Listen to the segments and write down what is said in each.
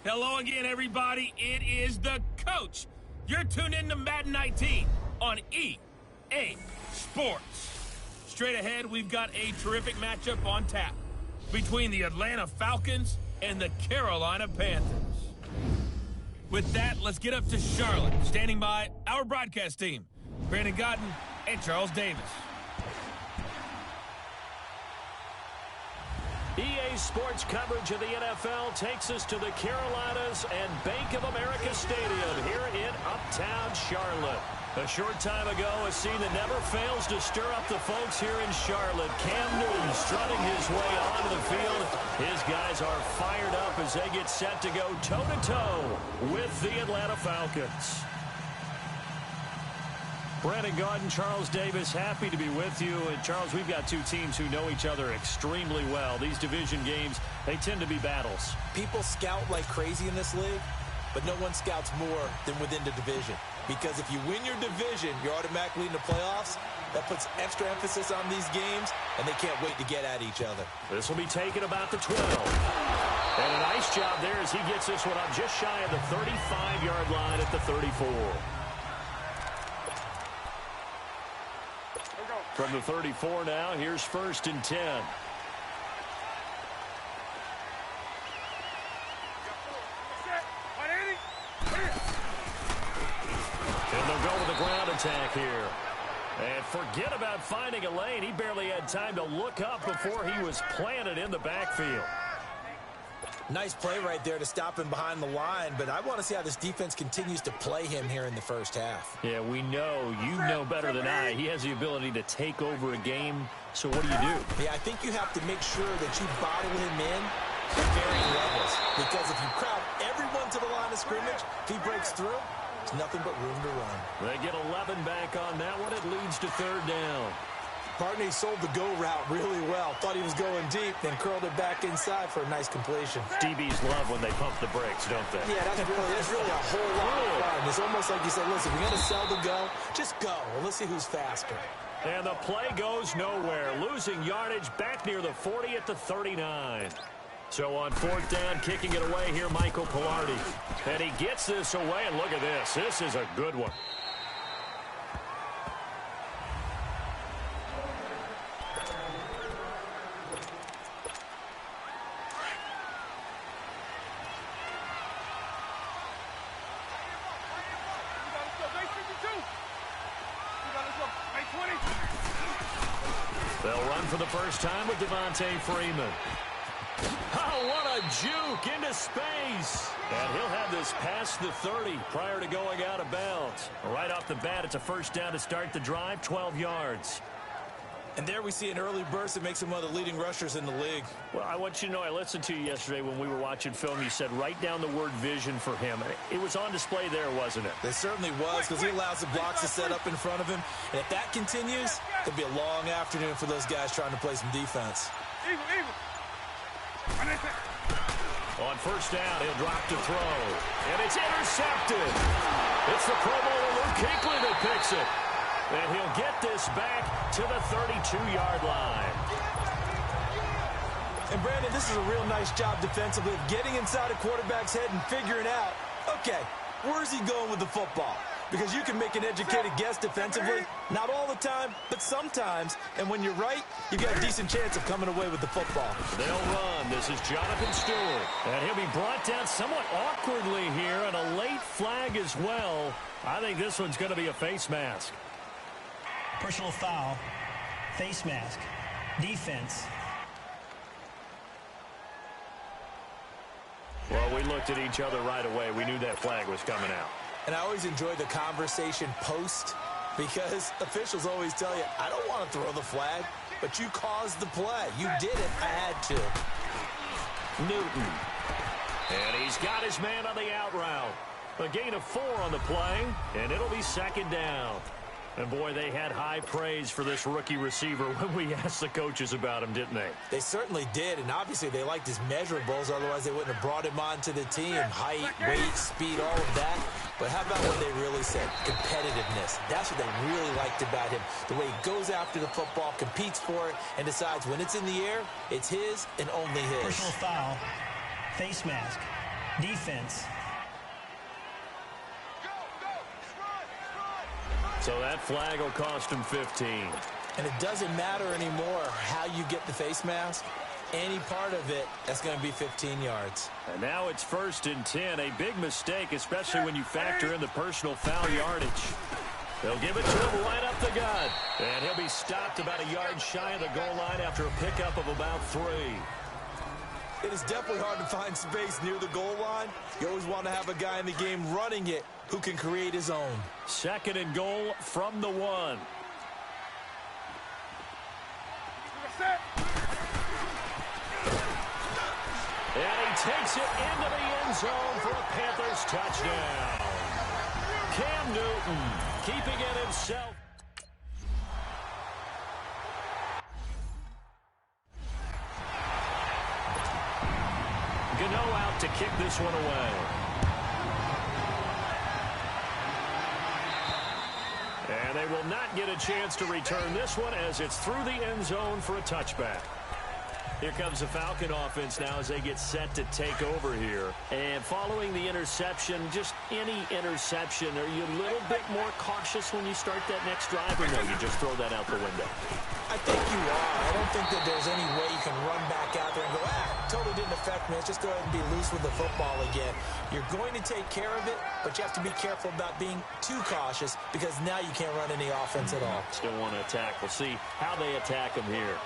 Hello again, everybody. It is the coach. You're tuned in to Madden 19 on EA Sports. Straight ahead, we've got a terrific matchup on tap between the Atlanta Falcons and the Carolina Panthers. With that, let's get up to Charlotte. Standing by, our broadcast team, Brandon Godden and Charles Davis. EA Sports coverage of the NFL takes us to the Carolinas and Bank of America Stadium here in Uptown Charlotte. A short time ago, a scene that never fails to stir up the folks here in Charlotte. Cam Newton strutting his way onto the field. His guys are fired up as they get set to go toe-to-toe with the Atlanta Falcons. Brandon Gaudin, Charles Davis, happy to be with you. And Charles, we've got two teams who know each other extremely well. These division games, they tend to be battles. People scout like crazy in this league, but no one scouts more than within the division. Because if you win your division, you're automatically in the playoffs. That puts extra emphasis on these games, and they can't wait to get at each other. This will be taken about the 12. And a nice job there as he gets this one up just shy of the 35-yard line at the 34. From the 34 now, here's 1st and 10. And they'll go with a ground attack here. And forget about finding a lane. He barely had time to look up before he was planted in the backfield. Nice play right there to stop him behind the line, but I want to see how this defense continues to play him here in the first half. Yeah, we know, you know better than I, he has the ability to take over a game. So what do you do? Yeah, I think you have to make sure that you bottle him in at varying levels. Because if you crowd everyone to the line of scrimmage, if he breaks through, there's nothing but room to run. They get 11 back on that one. It leads to 3rd down. Partner, he sold the go route really well. Thought he was going deep, then curled it back inside for a nice completion. DBs love when they pump the brakes, don't they? Yeah, that's really a whole lot of fun. It's almost like you said, listen, we're going to sell the go. Just go. Well, let's see who's faster. And the play goes nowhere. Losing yardage back near the 40 at the 39. So on 4th down, kicking it away here, Michael Pilardi. And he gets this away, and look at this. This is a good one. They'll run for the first time with Devontae Freeman. Oh, what a juke into space. And he'll have this past the 30 prior to going out of bounds. Right off the bat, it's a 1st down to start the drive, 12 yards. And there we see an early burst that makes him one of the leading rushers in the league. Well, I want you to know, I listened to you yesterday when we were watching film. You said write down the word vision for him. It was on display there, wasn't it? It certainly was, because he allows the blocks to set up in front of him. And if that continues, it'll be a long afternoon for those guys trying to play some defense. On 1st down, he'll drop to throw. And it's intercepted. It's the Pro Bowler Luke Kuechly that picks it. And he'll get this back to the 32-yard line. And, Brandon, this is a real nice job defensively of getting inside a quarterback's head and figuring out, okay, where's he going with the football? Because you can make an educated guess defensively, not all the time, but sometimes. And when you're right, you've got a decent chance of coming away with the football. They'll run. This is Jonathan Stewart. And he'll be brought down somewhat awkwardly here, and a late flag as well. I think this one's going to be a face mask. Personal foul, face mask, defense. Well, we looked at each other right away. We knew that flag was coming out. And I always enjoy the conversation post, because officials always tell you, I don't want to throw the flag, but you caused the play. You did it. I had to. Newton. And he's got his man on the out route. A gain of 4 on the play, and it'll be 2nd down. And, boy, they had high praise for this rookie receiver when we asked the coaches about him, didn't they? They certainly did, and obviously they liked his measurables. Otherwise, they wouldn't have brought him onto the team. Height, weight, speed, all of that. But how about what they really said? Competitiveness. That's what they really liked about him. The way he goes after the football, competes for it, and decides when it's in the air, it's his and only his. Personal foul, face mask, defense. So that flag will cost him 15. And it doesn't matter anymore how you get the face mask. Any part of it, that's going to be 15 yards. And now it's 1st and 10. A big mistake, especially when you factor in the personal foul yardage. They'll give it to him right up the gut. And he'll be stopped about a yard shy of the goal line after a pickup of about 3. It is definitely hard to find space near the goal line. You always want to have a guy in the game running it who can create his own. 2nd and goal from the 1. And he takes it into the end zone for a Panthers touchdown. Cam Newton keeping it himself. Gano out to kick this one away. And they will not get a chance to return this one as it's through the end zone for a touchback. Here comes the Falcon offense now as they get set to take over here. And following the interception, just any interception, are you a little bit more cautious when you start that next drive, or no, you just throw that out the window? I think you are. I don't think that there's any way you can run back out there and go, totally didn't affect me. Let's just go ahead and be loose with the football again. You're going to take care of it, but you have to be careful about being too cautious because now you can't run any offense at all. Still want to attack. We'll see how they attack him here.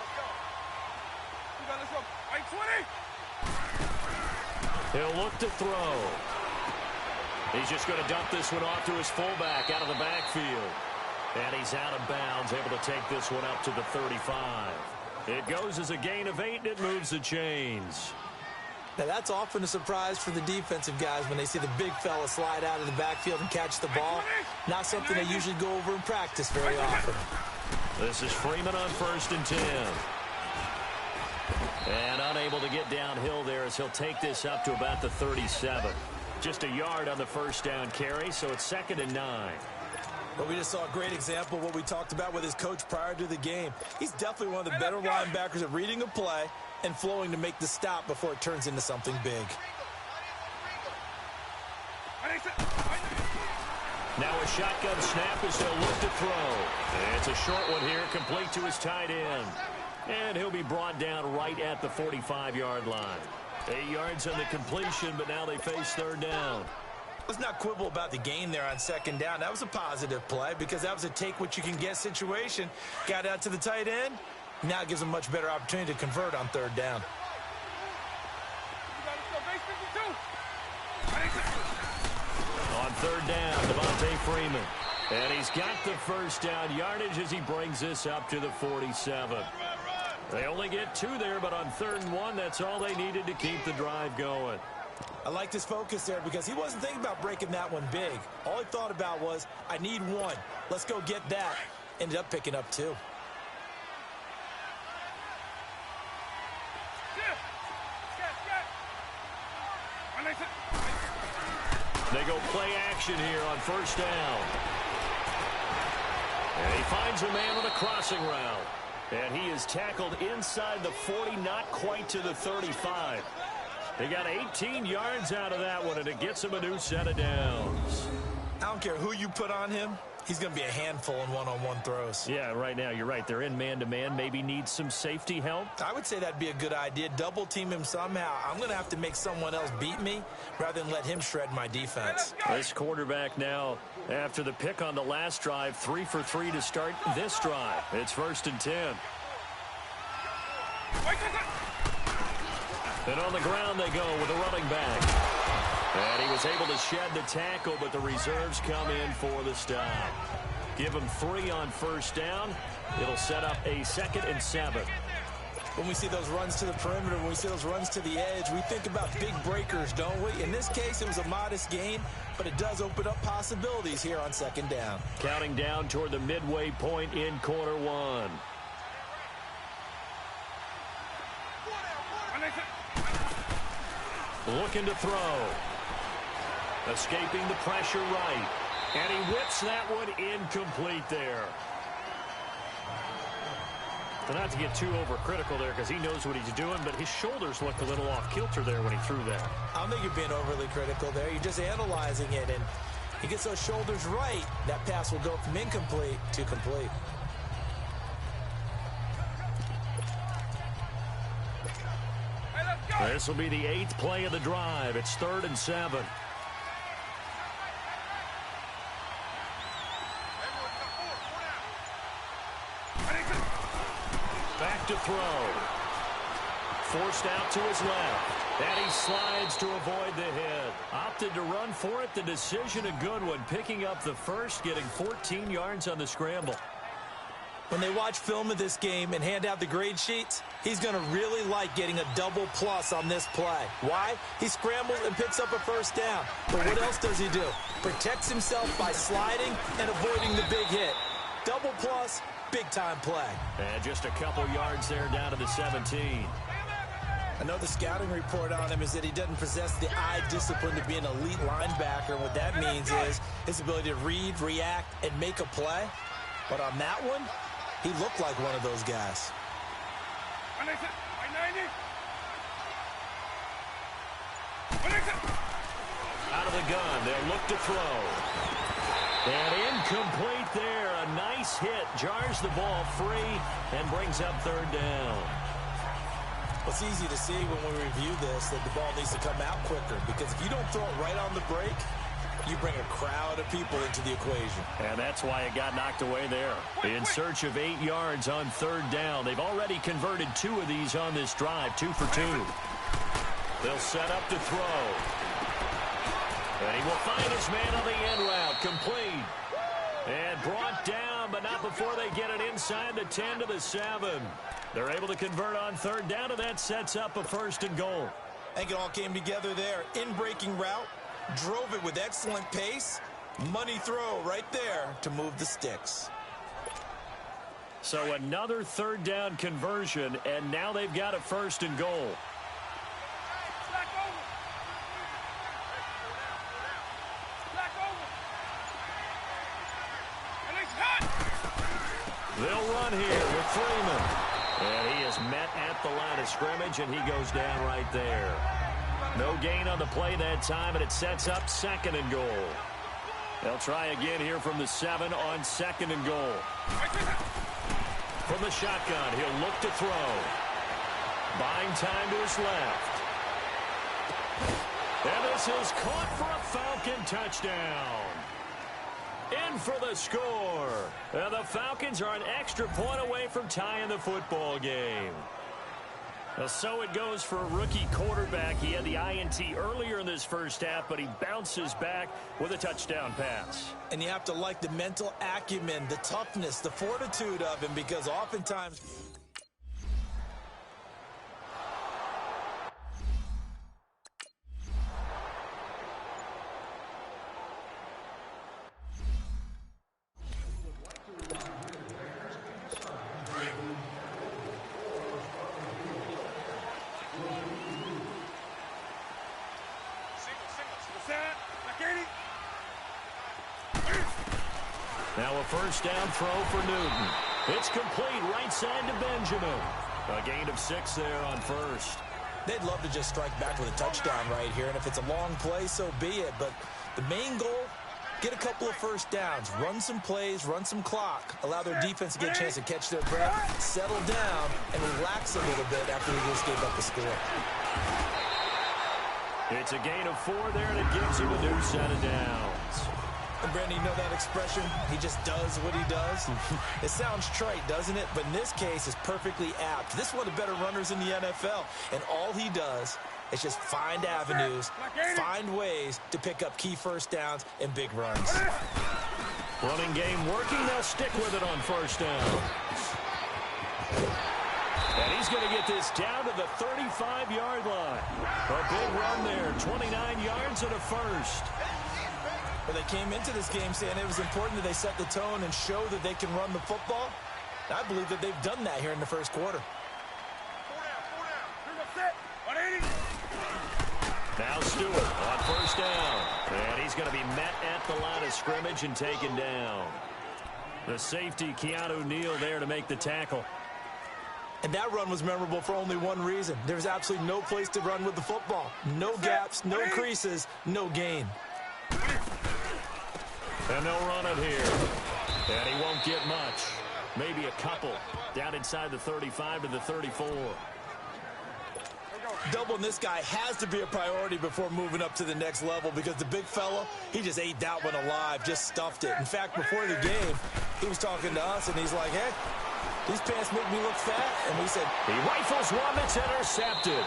He'll look to throw. He's just going to dump this one off to his fullback out of the backfield. And he's out of bounds, able to take this one up to the 35. It goes as a gain of 8, and it moves the chains. Now, that's often a surprise for the defensive guys when they see the big fella slide out of the backfield and catch the ball. Not something they usually go over in practice very often. This is Freeman on 1st and 10. And unable to get downhill there as he'll take this up to about the 37. Just a yard on the 1st down carry, so it's 2nd and 9. But we just saw a great example of what we talked about with his coach prior to the game. He's definitely one of the better linebackers at reading a play and flowing to make the stop before it turns into something big. Now a shotgun snap as they'll look to throw. It's a short one here, complete to his tight end. And he'll be brought down right at the 45-yard line. 8 yards on the completion, but now they face 3rd down. Let's not quibble about the gain there on 2nd down. That was a positive play because that was a take-what-you-can-get situation. Got out to the tight end. Now it gives them a much better opportunity to convert on 3rd down. On 3rd down, Devontae Freeman. And he's got the 1st down yardage as he brings this up to the 47. They only get 2 there, but on 3rd and 1, that's all they needed to keep the drive going. I like his focus there because he wasn't thinking about breaking that one big. All he thought about was, I need 1. Let's go get that. Ended up picking up 2. They go play action here on 1st down. And he finds a man on a crossing route. And he is tackled inside the 40, not quite to the 35. They got 18 yards out of that one, and it gets him a new set of downs. I don't care who you put on him. He's going to be a handful in one-on-one throws. Yeah, right now, you're right. They're in man-to-man. Maybe needs some safety help. I would say that'd be a good idea. Double team him somehow. I'm going to have to make someone else beat me rather than let him shred my defense. This quarterback now, after the pick on the last drive, 3 for 3 to start this drive. It's 1st and 10. And on the ground they go with a running back. And he was able to shed the tackle, but the reserves come in for the stop. Give him 3 on 1st down. It'll set up a 2nd and 7. When we see those runs to the perimeter, when we see those runs to the edge, we think about big breakers, don't we? In this case, it was a modest gain, but it does open up possibilities here on 2nd down. Counting down toward the midway point in quarter 1. Looking to throw. Escaping the pressure right. And he whips that one incomplete there. Not to get too overcritical there because he knows what he's doing, but his shoulders looked a little off kilter there when he threw that. I don't think you're being overly critical there. You're just analyzing it, and he gets those shoulders right. That pass will go from incomplete to complete. This will be the 8th play of the drive. It's 3rd and 7. Back to throw. Forced out to his left. And he slides to avoid the hit. Opted to run for it. The decision a good one. Picking up the first, getting 14 yards on the scramble. When they watch film of this game and hand out the grade sheets, he's going to really like getting a double plus on this play. Why? He scrambles and picks up a first down. But what else does he do? Protects himself by sliding and avoiding the big hit. Double plus, big-time play. And just a couple yards there down to the 17. Another scouting report on him is that he doesn't possess the eye discipline to be an elite linebacker. And what that means is his ability to read, react, and make a play. But on that one, he looked like one of those guys. Out of the gun, they'll look to throw. And incomplete there. A nice hit. Jars the ball free and brings up 3rd down. It's easy to see when we review this that the ball needs to come out quicker, because if you don't throw it right on the break, you bring a crowd of people into the equation. And that's why it got knocked away there. In search of 8 yards on 3rd down. They've already converted 2 of these on this drive, 2 for 2. They'll set up to throw. And he will find his man on the end route. Complete. And brought down, but not before they get it inside the 10 to the 7. They're able to convert on 3rd down, and that sets up a 1st and goal. I think it all came together there. In-breaking route. Drove it with excellent pace. Money throw right there to move the sticks. So another 3rd down conversion, and now they've got a 1st and goal. They'll run here with Freeman. And he is met at the line of scrimmage, and he goes down right there. No gain on the play that time, and it sets up 2nd and goal. They'll try again here from the 7 on 2nd and goal. From the shotgun, he'll look to throw. Buying time to his left. And this is caught for a Falcon touchdown. In for the score. And the Falcons are an extra point away from tying the football game. So it goes for a rookie quarterback. He had the INT earlier in this first half, but he bounces back with a touchdown pass. And you have to like the mental acumen, the toughness, the fortitude of him, because oftentimes... Now a 1st down throw for Newton. It's complete right side to Benjamin. A gain of 6 there on 1st. They'd love to just strike back with a touchdown right here, and if it's a long play, so be it. But the main goal, get a couple of 1st downs, run some plays, run some clock, allow their defense to get a chance to catch their breath, settle down, and relax a little bit after they just gave up the score. It's a gain of 4 there, and it gives him a new set of downs. And Brandon, you know that expression? He just does what he does. It sounds trite, doesn't it? But in this case, it's perfectly apt. This is one of the better runners in the NFL. And all he does is just find avenues, find ways to pick up key 1st downs and big runs. Running game working. They'll stick with it on 1st down. And he's going to get this down to the 35-yard line. A big run there, 29 yards and a 1st. Well, they came into this game saying it was important that they set the tone and show that they can run the football. I believe that they've done that here in the 1st quarter. Now Stewart on 1st down. And he's going to be met at the line of scrimmage and taken down. The safety, Keanu Neal, there to make the tackle. And that run was memorable for only one reason. There's absolutely no place to run with the football. No gaps, no creases, no gain. And they'll run it here. And he won't get much. Maybe a couple. Down inside the 35 to the 34. Doubling this guy has to be a priority before moving up to the next level because the big fella, he just ate that one alive, just stuffed it. In fact, before the game, he was talking to us, and he's like, hey, these pants make me look fat. And we said, he rifles one that's intercepted.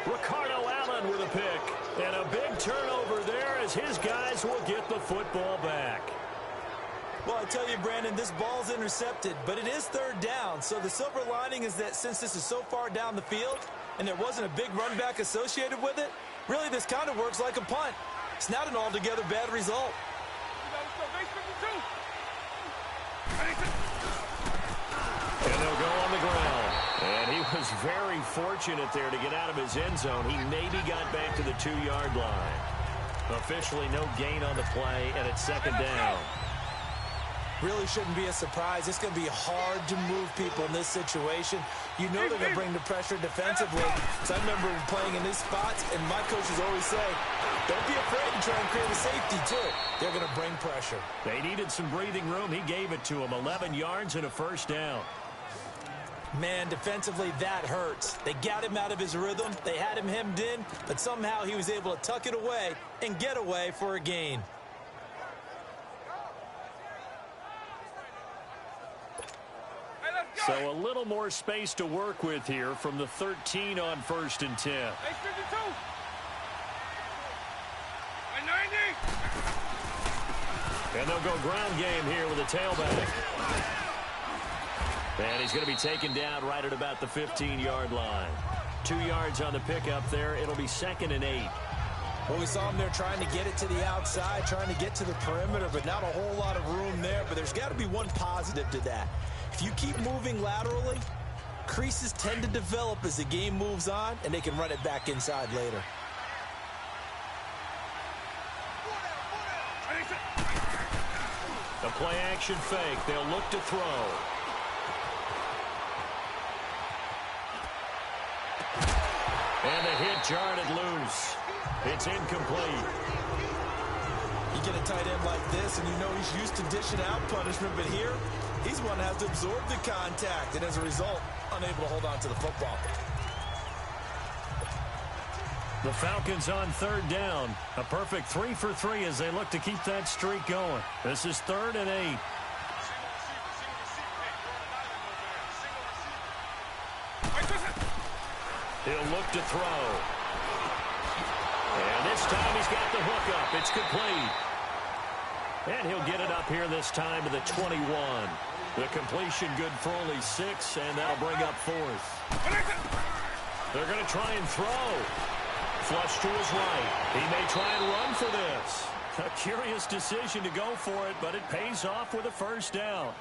Ricardo Allen with a pick. And a big turnover there as his guys will get the football back. Well, I tell you, Brandon, this ball's intercepted, but it is third down. So the silver lining is that since this is so far down the field and there wasn't a big run back associated with it, really this kind of works like a punt. It's not an altogether bad result. And they'll go on the ground. And he was very fortunate there to get out of his end zone. He maybe got back to the 2-yard line. Officially no gain on the play, and it's second down. Really shouldn't be a surprise. It's going to be hard to move people in this situation. You know they're going to bring the pressure defensively. So I remember playing in these spots, and my coaches always say, don't be afraid to try and create a safety, too. They're going to bring pressure. They needed some breathing room. He gave it to them. 11 yards and a first down. Man, defensively, that hurts. They got him out of his rhythm. They had him hemmed in, but somehow he was able to tuck it away and get away for a gain. So a little more space to work with here from the 13 on 1st and 10. And they'll go ground game here with a tailback. And he's going to be taken down right at about the 15-yard line. 2 yards on the pickup there. It'll be 2nd and 8. Well, we saw him there trying to get it to the outside, trying to get to the perimeter, but not a whole lot of room there. But there's got to be one positive to that. If you keep moving laterally, creases tend to develop as the game moves on, and they can run it back inside later. The play-action fake. They'll look to throw. And the hit jarred it loose. It's incomplete. You get a tight end like this, and you know he's used to dishing out punishment, but here, he's one that has to absorb the contact, and as a result, unable to hold on to the football. The Falcons on 3rd down. A perfect 3 for 3 as they look to keep that streak going. This is 3rd and 8. He'll look to throw. And this time he's got the hook up. It's complete. And he'll get it up here this time to the 21. The completion good for only 6, and that'll bring up 4th. They're going to try and throw. Flush to his right. He may try and run for this. A curious decision to go for it, but it pays off with a first down.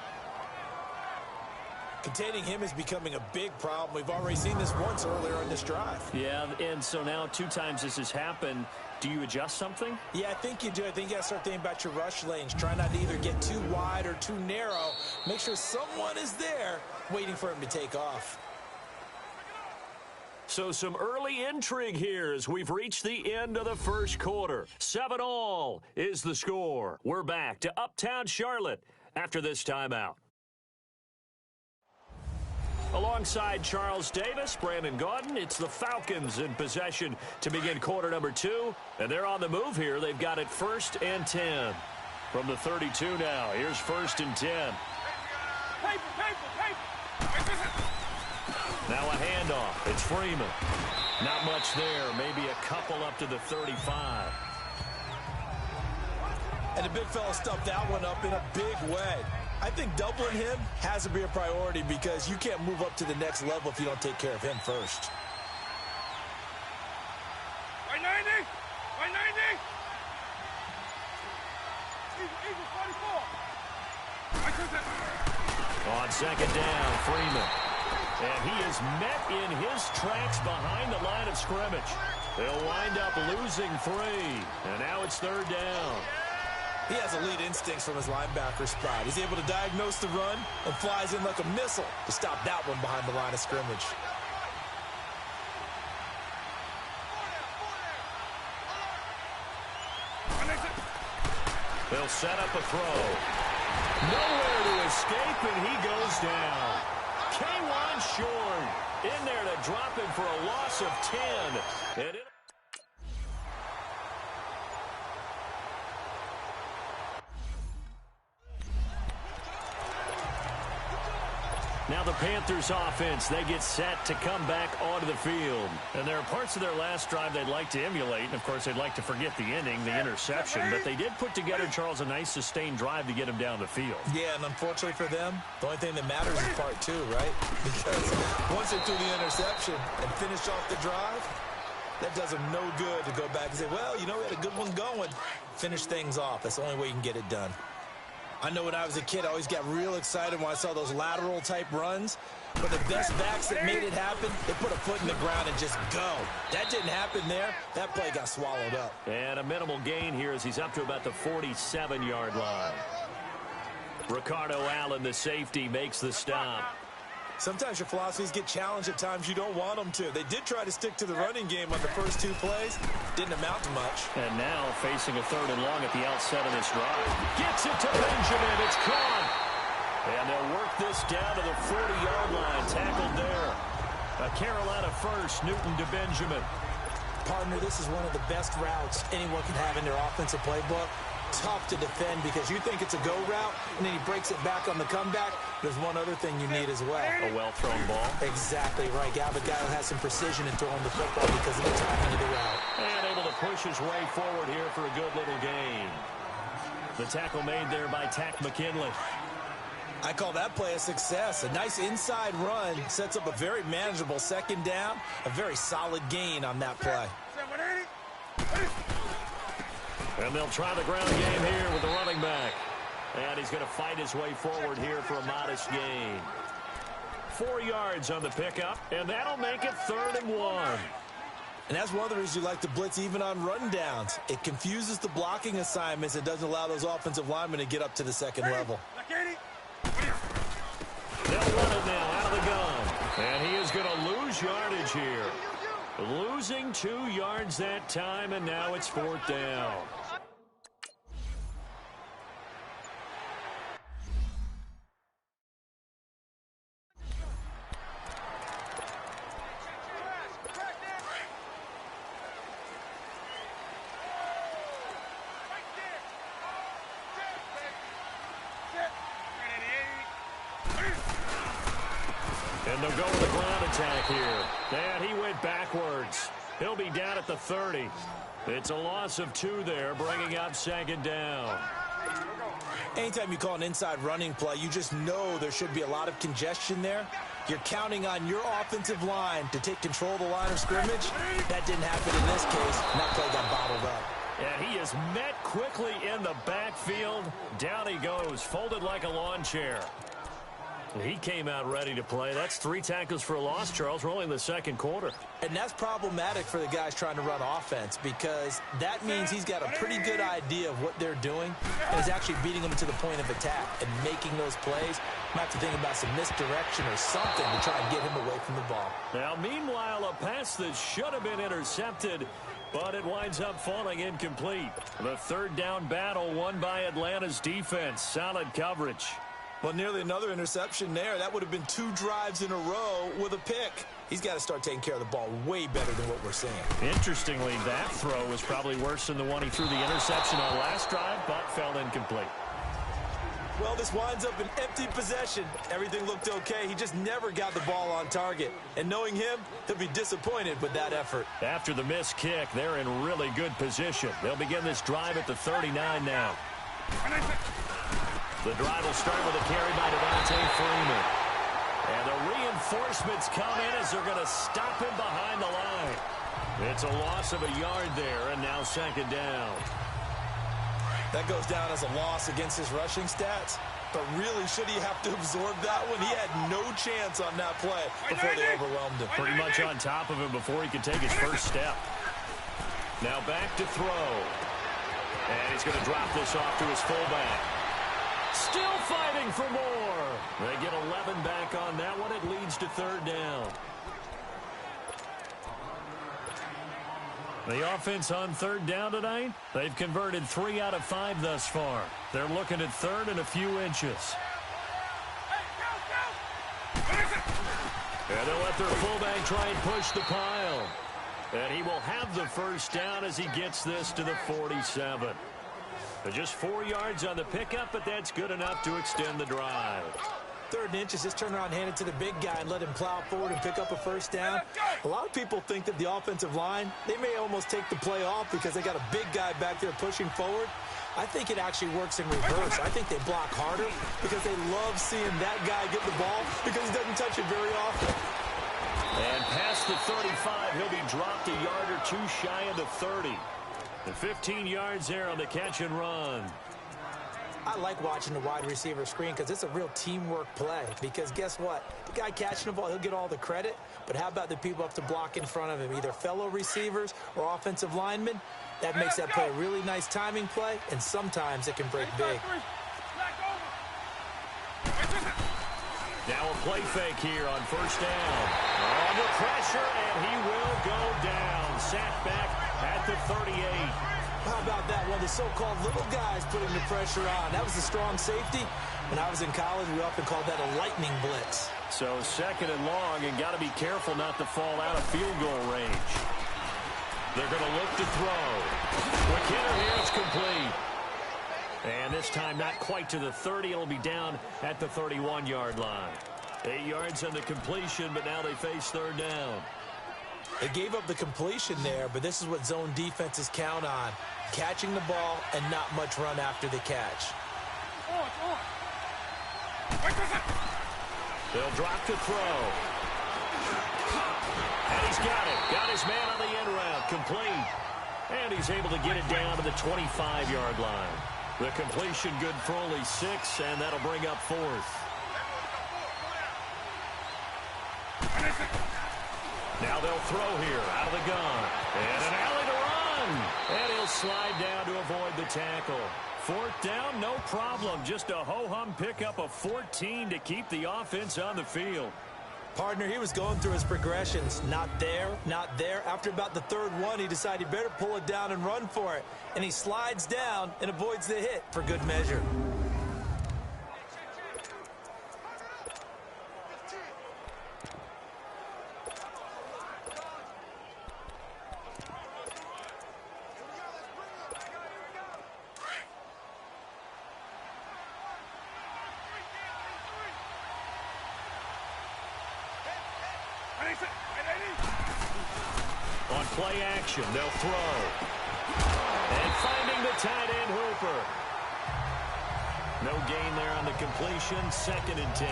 Containing him is becoming a big problem. We've already seen this once earlier in this drive. Yeah, and so now 2 times this has happened. Do you adjust something? Yeah, I think you do. I think you got to start thinking about your rush lanes. Try not to either get too wide or too narrow. Make sure someone is there waiting for him to take off. So some early intrigue here as we've reached the end of the first quarter. 7-all is the score. We're back to Uptown Charlotte after this timeout. Alongside Charles Davis, Brandon Gaudin, it's the Falcons in possession to begin quarter number 2. And they're on the move here. They've got it 1st and 10. From the 32 now, here's 1st and 10. Now a handoff. It's Freeman. Not much there. Maybe a couple up to the 35. And the big fella stuffed that one up in a big way. I think doubling him has to be a priority because you can't move up to the next level if you don't take care of him first. 190! 190! On 2nd down, Freeman. And he is met in his tracks behind the line of scrimmage. They'll wind up losing 3. And now it's 3rd down. He has elite instincts from his linebacker spot. He's able to diagnose the run and flies in like a missile to stop that one behind the line of scrimmage. They'll set up a throw. Nowhere to escape, and he goes down. K1 Shorn in there to drop him for a loss of 10. And now the Panthers offense, they get set to come back onto the field. And there are parts of their last drive they'd like to emulate. And, of course, they'd like to forget the ending, the interception. But they did put together, Charles, a nice sustained drive to get him down the field. Yeah, and unfortunately for them, the only thing that matters is part two, right? Because once they threw the interception and finished off the drive, that does them no good to go back and say, well, you know, we had a good one going. Finish things off. That's the only way you can get it done. I know when I was a kid, I always got real excited when I saw those lateral-type runs. But the best backs that made it happen, they put a foot in the ground and just go. That didn't happen there. That play got swallowed up. And a minimal gain here as he's up to about the 47-yard line. Ricardo Allen, the safety, makes the stop. Sometimes your philosophies get challenged at times you don't want them to. They did try to stick to the running game on the first two plays. Didn't amount to much. And now facing a 3rd and long at the outset of this drive. Gets it to Benjamin. It's caught. And they'll work this down to the 40-yard line. Tackled there. A Carolina first, Newton to Benjamin. Partner, this is one of the best routes anyone can have in their offensive playbook. Tough to defend because you think it's a go route, and then he breaks it back on the comeback. There's one other thing you need as well. A well-thrown ball. Exactly right. Got a guy who has some precision in throwing the football because of the timing of the route. And able to push his way forward here for a good little gain. The tackle made there by Tack McKinley. I call that play a success. A nice inside run sets up a very manageable 2nd down. A very solid gain on that play. And they'll try the ground game here with the running back. And he's going to fight his way forward here for a modest gain. 4 yards on the pickup, and that'll make it 3rd and 1. And that's one of the reasons you like to blitz even on run downs. It confuses the blocking assignments. It doesn't allow those offensive linemen to get up to the 2nd level. They'll run it now out of the gun. And he is going to lose yardage here. Losing 2 yards that time, and now it's 4th down. And they'll go with a ground attack here. And he went backwards. He'll be down at the 30. It's a loss of 2 there, bringing up 2nd down. Anytime you call an inside running play, you just know there should be a lot of congestion there. You're counting on your offensive line to take control of the line of scrimmage. That didn't happen in this case, and that play got bottled up. And he is met quickly in the backfield. Down he goes, folded like a lawn chair. He came out ready to play. That's 3 tackles for a loss, Charles. We're only in the 2nd quarter. And that's problematic for the guys trying to run offense because that means he's got a pretty good idea of what they're doing and is actually beating them to the point of attack and making those plays. Might have to think about some misdirection or something to try and get him away from the ball. Now, meanwhile, a pass that should have been intercepted, but it winds up falling incomplete. The 3rd down battle won by Atlanta's defense. Solid coverage. Well, nearly another interception there. That would have been 2 drives in a row with a pick. He's got to start taking care of the ball way better than what we're seeing. Interestingly, that throw was probably worse than the one he threw the interception on last drive, but fell incomplete. Well, this winds up an empty possession. Everything looked okay. He just never got the ball on target. And knowing him, he'll be disappointed with that effort. After the missed kick, they're in really good position. They'll begin this drive at the 39 now. The drive will start with a carry by Devontae Freeman. And the reinforcements come in as they're going to stop him behind the line. It's a loss of a yard there, and now 2nd down. That goes down as a loss against his rushing stats. But really, should he have to absorb that one? He had no chance on that play before they overwhelmed him. Pretty much on top of him before he could take his first step. Now back to throw. And he's going to drop this off to his fullback. Still fighting for more. They get 11 back on that one. It leads to third down. The offense on third down tonight, they've converted 3 out of 5 thus far. They're looking at third and a few inches. And they'll let their fullback try and push the pile. And he will have the first down as he gets this to the 47. Just 4 yards on the pickup, but that's good enough to extend the drive. 3rd and inches, just turn around, hand it to the big guy, and let him plow forward and pick up a first down. A lot of people think that the offensive line, they may almost take the play off because they got a big guy back there pushing forward. I think it actually works in reverse. I think they block harder because they love seeing that guy get the ball because he doesn't touch it very often. And past the 35, he'll be dropped a yard or 2 shy of the 30. And 15 yards there on the catch and run. I like watching the wide receiver screen because it's a real teamwork play. Because guess what? The guy catching the ball, he'll get all the credit. But how about the people up to block in front of him, either fellow receivers or offensive linemen? That makes that play a really nice timing play, and sometimes it can break big. Now a play fake here on first down. Under pressure, and he will go down. Sacked back at the 38. How about that? One of the so-called little guys putting the pressure on. That was a strong safety. When I was in college, we often called that a lightning blitz. So 2nd and long, and got to be careful not to fall out of field goal range. They're going to look to throw. Quick hitter here, it's complete. And this time not quite to the 30. It'll be down at the 31-yard line. 8 yards on the completion, but now they face third down. They gave up the completion there, but this is what zone defenses count on. Catching the ball and not much run after the catch. They'll drop to throw. And he's got it. Got his man on the end route. Complete. And he's able to get it down to the 25-yard line. The completion good for only 6, and that'll bring up 4th. Now they'll throw here out of the gun. And an alley to run. And he'll slide down to avoid the tackle. 4th down, no problem. Just a ho-hum pickup of 14 to keep the offense on the field. Partner, he was going through his progressions. Not there, not there. After about the 3rd one, he decided he better pull it down and run for it. And he slides down and avoids the hit for good measure. On play action, they'll throw. And finding the tight end, Hooper. No gain there on the completion. 2nd and 10.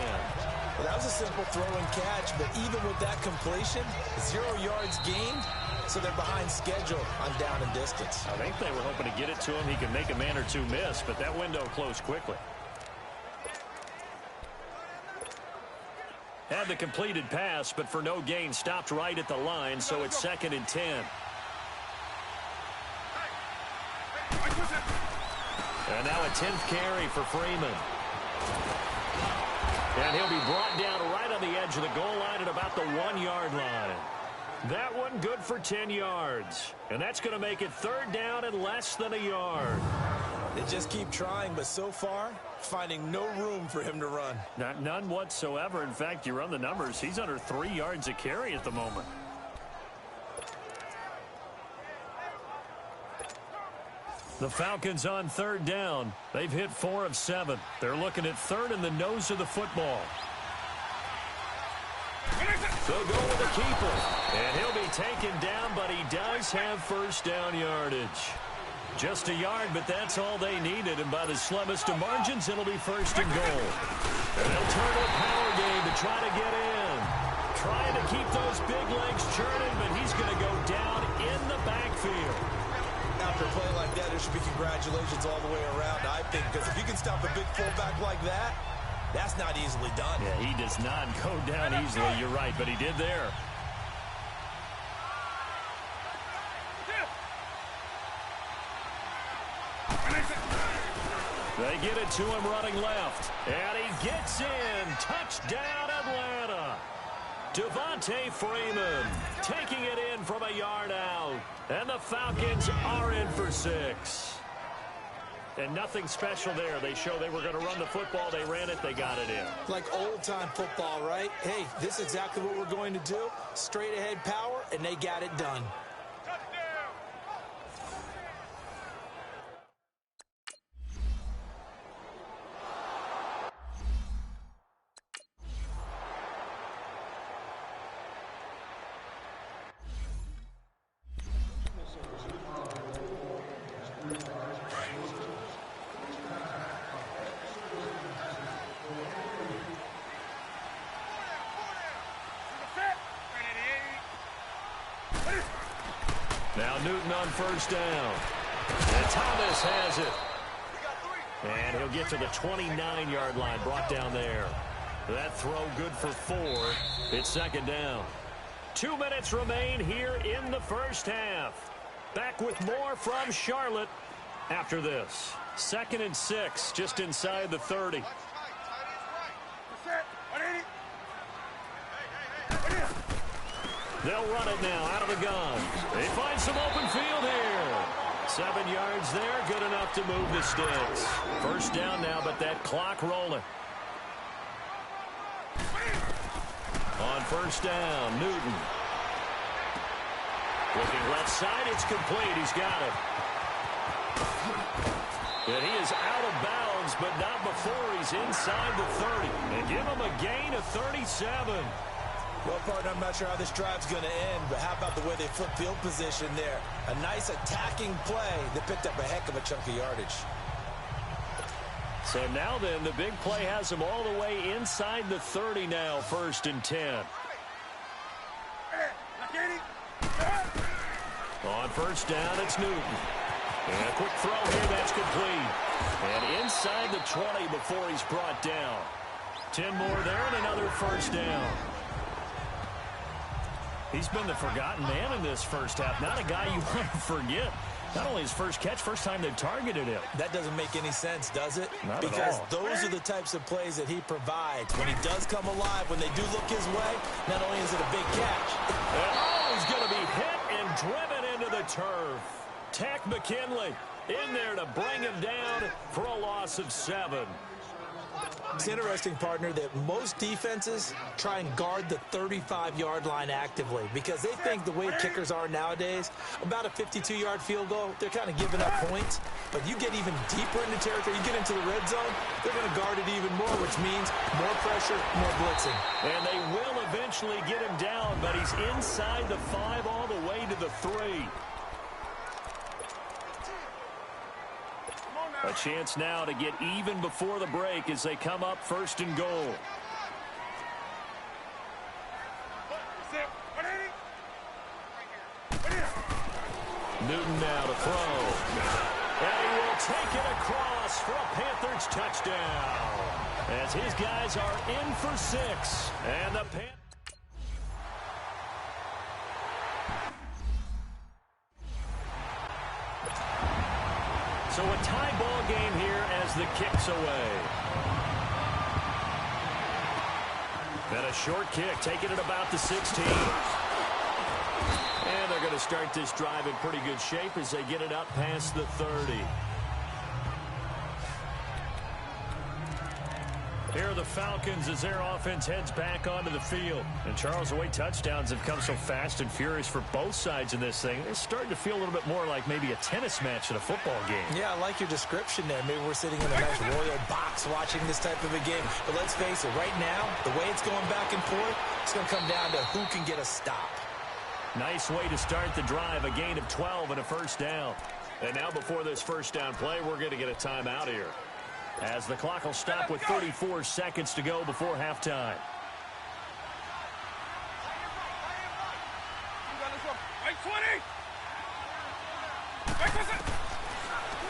Well, that was a simple throw and catch, but even with that completion, 0 yards gained, so they're behind schedule on down and distance. I think they were hoping to get it to him. He could make a man or 2 miss, but that window closed quickly. Had the completed pass, but for no gain, stopped right at the line, so it's 2nd and 10. And now a 10th carry for Freeman. And he'll be brought down right on the edge of the goal line at about the 1-yard line. That one good for 10 yards. And that's going to make it 3rd down and less than a yard. They just keep trying, but so far, finding no room for him to run. None whatsoever. In fact, you run the numbers. He's under 3 yards a carry at the moment. The Falcons on 3rd down. They've hit 4 of 7. They're looking at 3rd in the nose of the football. They'll go with the keeper. And he'll be taken down, but he does have first down yardage. Just a yard, but that's all they needed. And by the slimmest of margins, it'll be 1st and goal. And they'll turn to a power game to try to get in. Trying to keep those big legs churning, but he's going to go down in the backfield. After a play like that, there should be congratulations all the way around, I think, because if you can stop a big fullback like that, that's not easily done. Yeah, he does not go down easily. You're right, but he did there. They get it to him running left. And he gets in. Touchdown, Atlanta. Devontae Freeman taking it in from a yard out. And the Falcons are in for 6. And nothing special there. They show they were going to run the football. They ran it. They got it in. Like old-time football, right? Hey, this is exactly what we're going to do. Straight-ahead power, and they got it done. Now Newton on first down. And Thomas has it. And he'll get to the 29-yard line, brought down there. That throw good for 4. It's second down. 2 minutes remain here in the first half. Back with more from Charlotte after this. 2nd and 6, just inside the 30. They'll run it now out of the gun. They find some open field here. 7 yards there, good enough to move the sticks. First down now, but that clock rolling. On first down, Newton. Looking left side, it's complete. He's got it. And he is out of bounds, but not before he's inside the 30. And give him a gain of 37. Well, partner, I'm not sure how this drive's going to end, but how about the way they flip field position there? A nice attacking play that picked up a heck of a chunk of yardage. So now then, the big play has him all the way inside the 30 now, 1st and 10. On first down, it's Newton. And a quick throw here, that's complete. And inside the 20 before he's brought down. 10 more there and another first down. He's been the forgotten man in this first half. Not a guy you want to forget. Not only his first catch, first time they've targeted him. That doesn't make any sense, does it? Not because at all. Those are the types of plays that he provides. When he does come alive, when they do look his way, not only is it a big catch. Oh, he's going to be hit and driven into the turf. Tack McKinley in there to bring him down for a loss of 7. It's interesting, partner, that most defenses try and guard the 35-yard line actively because they think the way kickers are nowadays, about a 52-yard field goal, they're kind of giving up points. But you get even deeper into territory, you get into the red zone, they're going to guard it even more, which means more pressure, more blitzing. And they will eventually get him down, but he's inside the 5 all the way to the 3. A chance now to get even before the break as they come up 1st and goal. Newton now to throw. And he will take it across for a Panthers touchdown. As his guys are in for 6. And the Panthers. So a tie ball game here as the kick's away. And a short kick, taking it about the 16. And they're going to start this drive in pretty good shape as they get it up past the 30. Here are the Falcons as their offense heads back onto the field. And Charles, the way touchdowns have come so fast and furious for both sides in this thing, it's starting to feel a little bit more like maybe a tennis match in a football game. Yeah, I like your description there. Maybe we're sitting in a nice royal box watching this type of a game. But let's face it, right now, the way it's going back and forth, it's going to come down to who can get a stop. Nice way to start the drive, a gain of 12 and a first down. And now before this first down play, we're going to get a timeout here, as the clock will stop with 34 seconds to go before halftime.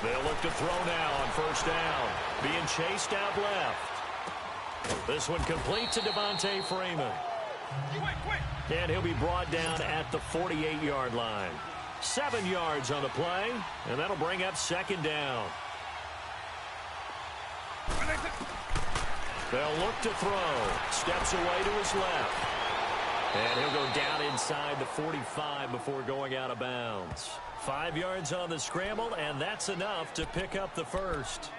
They'll look to throw now on first down. Being chased out left. This one complete to Devontae Freeman. And he'll be brought down at the 48-yard line. 7 yards on the play, and that'll bring up second down. They'll look to throw. Steps away to his left. And he'll go down inside the 45 before going out of bounds. 5 yards on the scramble, and that's enough to pick up the first.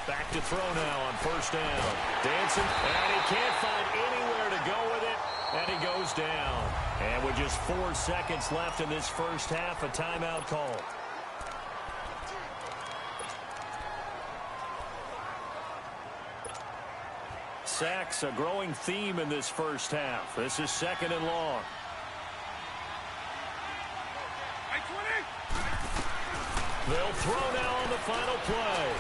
Back to throw now on first down. Dancing, and he can't find anywhere to go with it, and he goes down. And with just 4 seconds left in this first half, a timeout call. Sacks, a growing theme in this first half. This is 2nd and long. They'll throw now on the final play.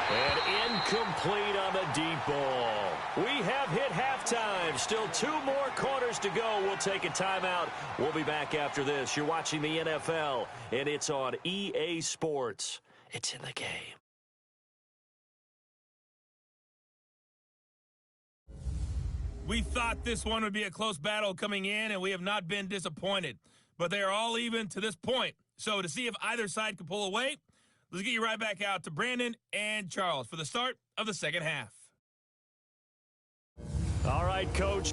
And incomplete on the deep ball. We have hit halftime. Still 2 more quarters to go. We'll take a timeout. We'll be back after this. You're watching the NFL, and it's on EA Sports. It's in the game. We thought this one would be a close battle coming in, and we have not been disappointed. But they are all even to this point. So to see if either side can pull away, let's get you right back out to Brandon and Charles for the start of the second half. All right, Coach.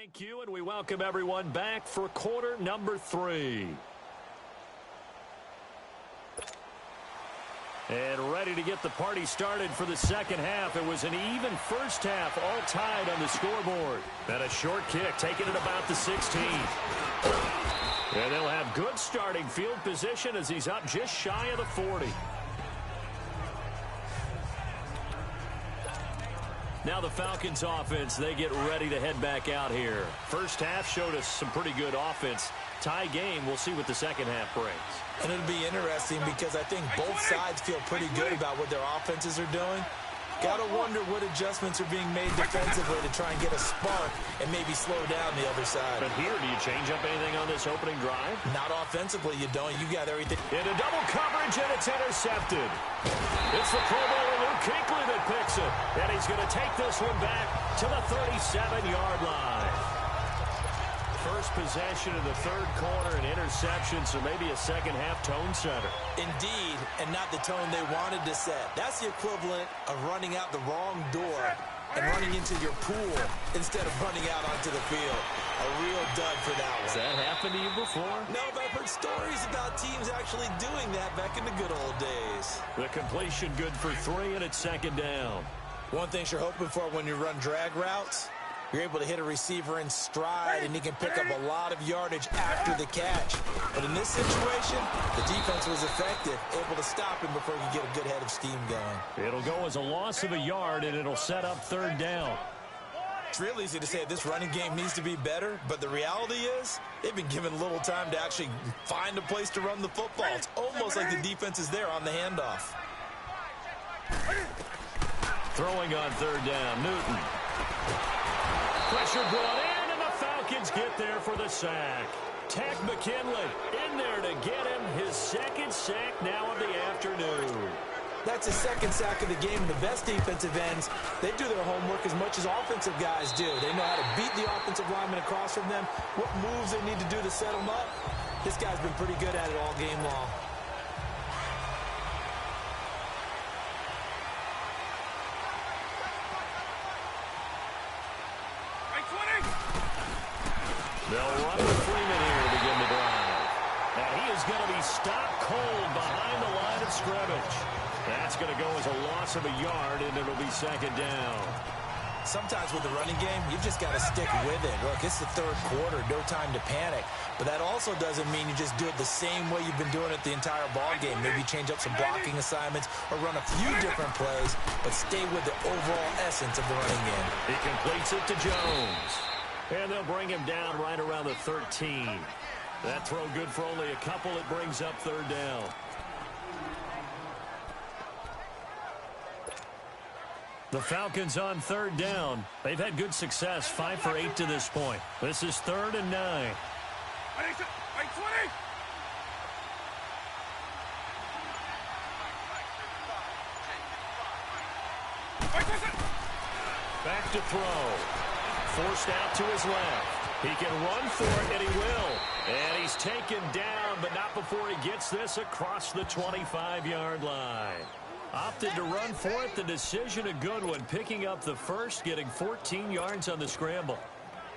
Thank you, and we welcome everyone back for quarter number 3. And ready to get the party started for the second half. It was an even first half, all tied on the scoreboard. And a short kick, taken at about the 16. And they'll have good starting field position as he's up just shy of the 40. Now the Falcons offense, they get ready to head back out here. First half showed us some pretty good offense. Tie game, we'll see what the second half brings. And it'll be interesting because I think both sides feel pretty good about what their offenses are doing. Got to wonder what adjustments are being made defensively to try and get a spark and maybe slow down the other side. But here, do you change up anything on this opening drive? Not offensively, you don't. You got everything. Into double coverage, and it's intercepted. It's the Pro Bowler Luke Kuechly that picks it. And he's going to take this one back to the 37-yard line. First possession of the third quarter, an interception, so maybe a second-half tone setter. Indeed, and not the tone they wanted to set. That's the equivalent of running out the wrong door and running into your pool instead of running out onto the field. A real dud for that one. Has that happened to you before? No, but I've heard stories about teams actually doing that back in the good old days. The completion good for 3, and it's second down. One thing you're hoping for when you run drag routes, you're able to hit a receiver in stride, and he can pick up a lot of yardage after the catch. But in this situation, the defense was effective, able to stop him before he could get a good head of steam going. It'll go as a loss of a yard, and it'll set up third down. It's real easy to say this running game needs to be better, but the reality is they've been given little time to actually find a place to run the football. It's almost like the defense is there on the handoff. Throwing on third down, Newton. Pressure brought in, and the Falcons get there for the sack. Takk McKinley in there to get him his second sack now of the afternoon. That's his second sack of the game. The best defensive ends, they do their homework as much as offensive guys do. They know how to beat the offensive lineman across from them, what moves they need to do to set them up. This guy's been pretty good at it all game long. They'll run with Freeman here to begin the drive. And he is going to be stopped cold behind the line of scrimmage. That's going to go as a loss of a yard, and it'll be second down. Sometimes with the running game, you've just got to stick with it. Look, it's the third quarter, no time to panic. But that also doesn't mean you just do it the same way you've been doing it the entire ball game. Maybe change up some blocking assignments or run a few different plays, but stay with the overall essence of the running game. He completes it to Jones. And they'll bring him down right around the 13. That throw good for only a couple. It brings up third down. The Falcons on third down. They've had good success, 5 for 8 to this point. This is 3rd and 9. Back to throw. Forced out to his left. He can run for it, and he will. And he's taken down, but not before he gets this across the 25-yard line. Opted to run for it. The decision a good one. Picking up the first, getting 14 yards on the scramble.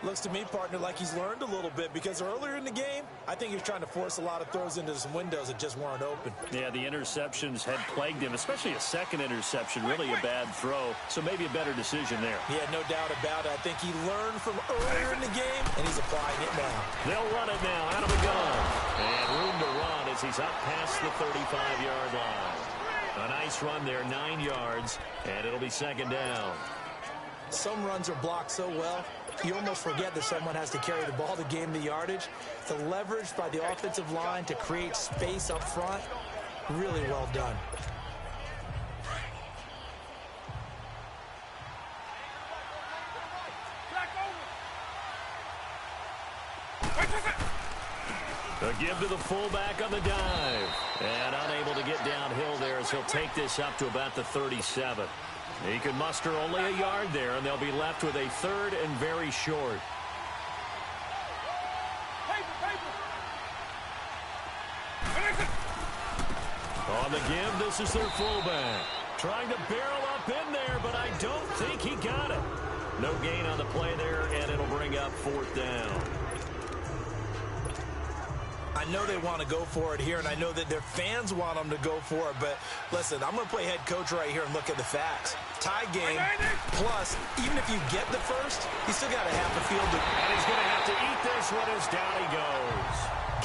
Looks to me, partner, like he's learned a little bit because earlier in the game, I think he was trying to force a lot of throws into some windows that just weren't open. Yeah, the interceptions had plagued him, especially a second interception, really a bad throw, so maybe a better decision there. Yeah, no doubt about it. I think he learned from earlier in the game, and he's applying it now. They'll run it now, out of the gun. And room to run as he's up past the 35-yard line. A nice run there, 9 yards, and it'll be second down. Some runs are blocked so well, you almost forget that someone has to carry the ball to gain the yardage. The leverage by the offensive line to create space up front, really well done. A give to the fullback on the dive. And unable to get downhill there as he'll take this up to about the 37. He can muster only a yard there, and they'll be left with a 3rd and very short. On the give, this is their fullback. Trying to barrel up in there, but I don't think he got it. No gain on the play there, and it'll bring up 4th down. I know they want to go for it here, and I know that their fans want them to go for it, but listen, I'm going to play head coach right here and look at the facts. Tie game, plus, even if you get the first, you still got a half a field to... And he's going to have to eat this one as down he goes.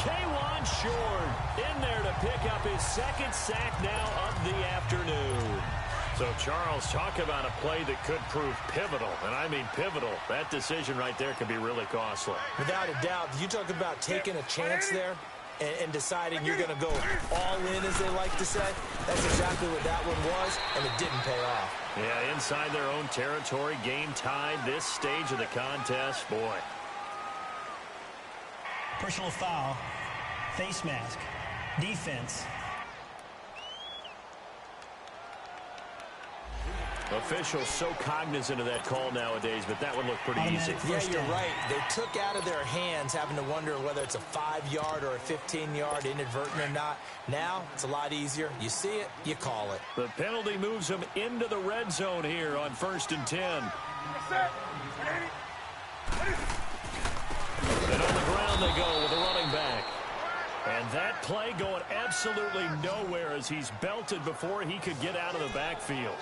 K'Wan Short in there to pick up his 2nd sack now of the afternoon. So, Charles, talk about a play that could prove pivotal, and I mean pivotal. That decision right there could be really costly. Without a doubt, you talk about taking a chance there and deciding you're going to go all in, as they like to say. That's exactly what that one was, and it didn't pay off. Yeah, inside their own territory, game tied, this stage of the contest, boy. Personal foul, face mask, defense. Officials so cognizant of that call nowadays, but that one looked pretty easy. Yeah, you're right. They took out of their hands having to wonder whether it's a 5-yard or a 15-yard, inadvertent or not. Now, it's a lot easier. You see it, you call it. The penalty moves them into the red zone here on 1st and 10. And on the ground they go with the running back. And that play going absolutely nowhere as he's belted before he could get out of the backfield.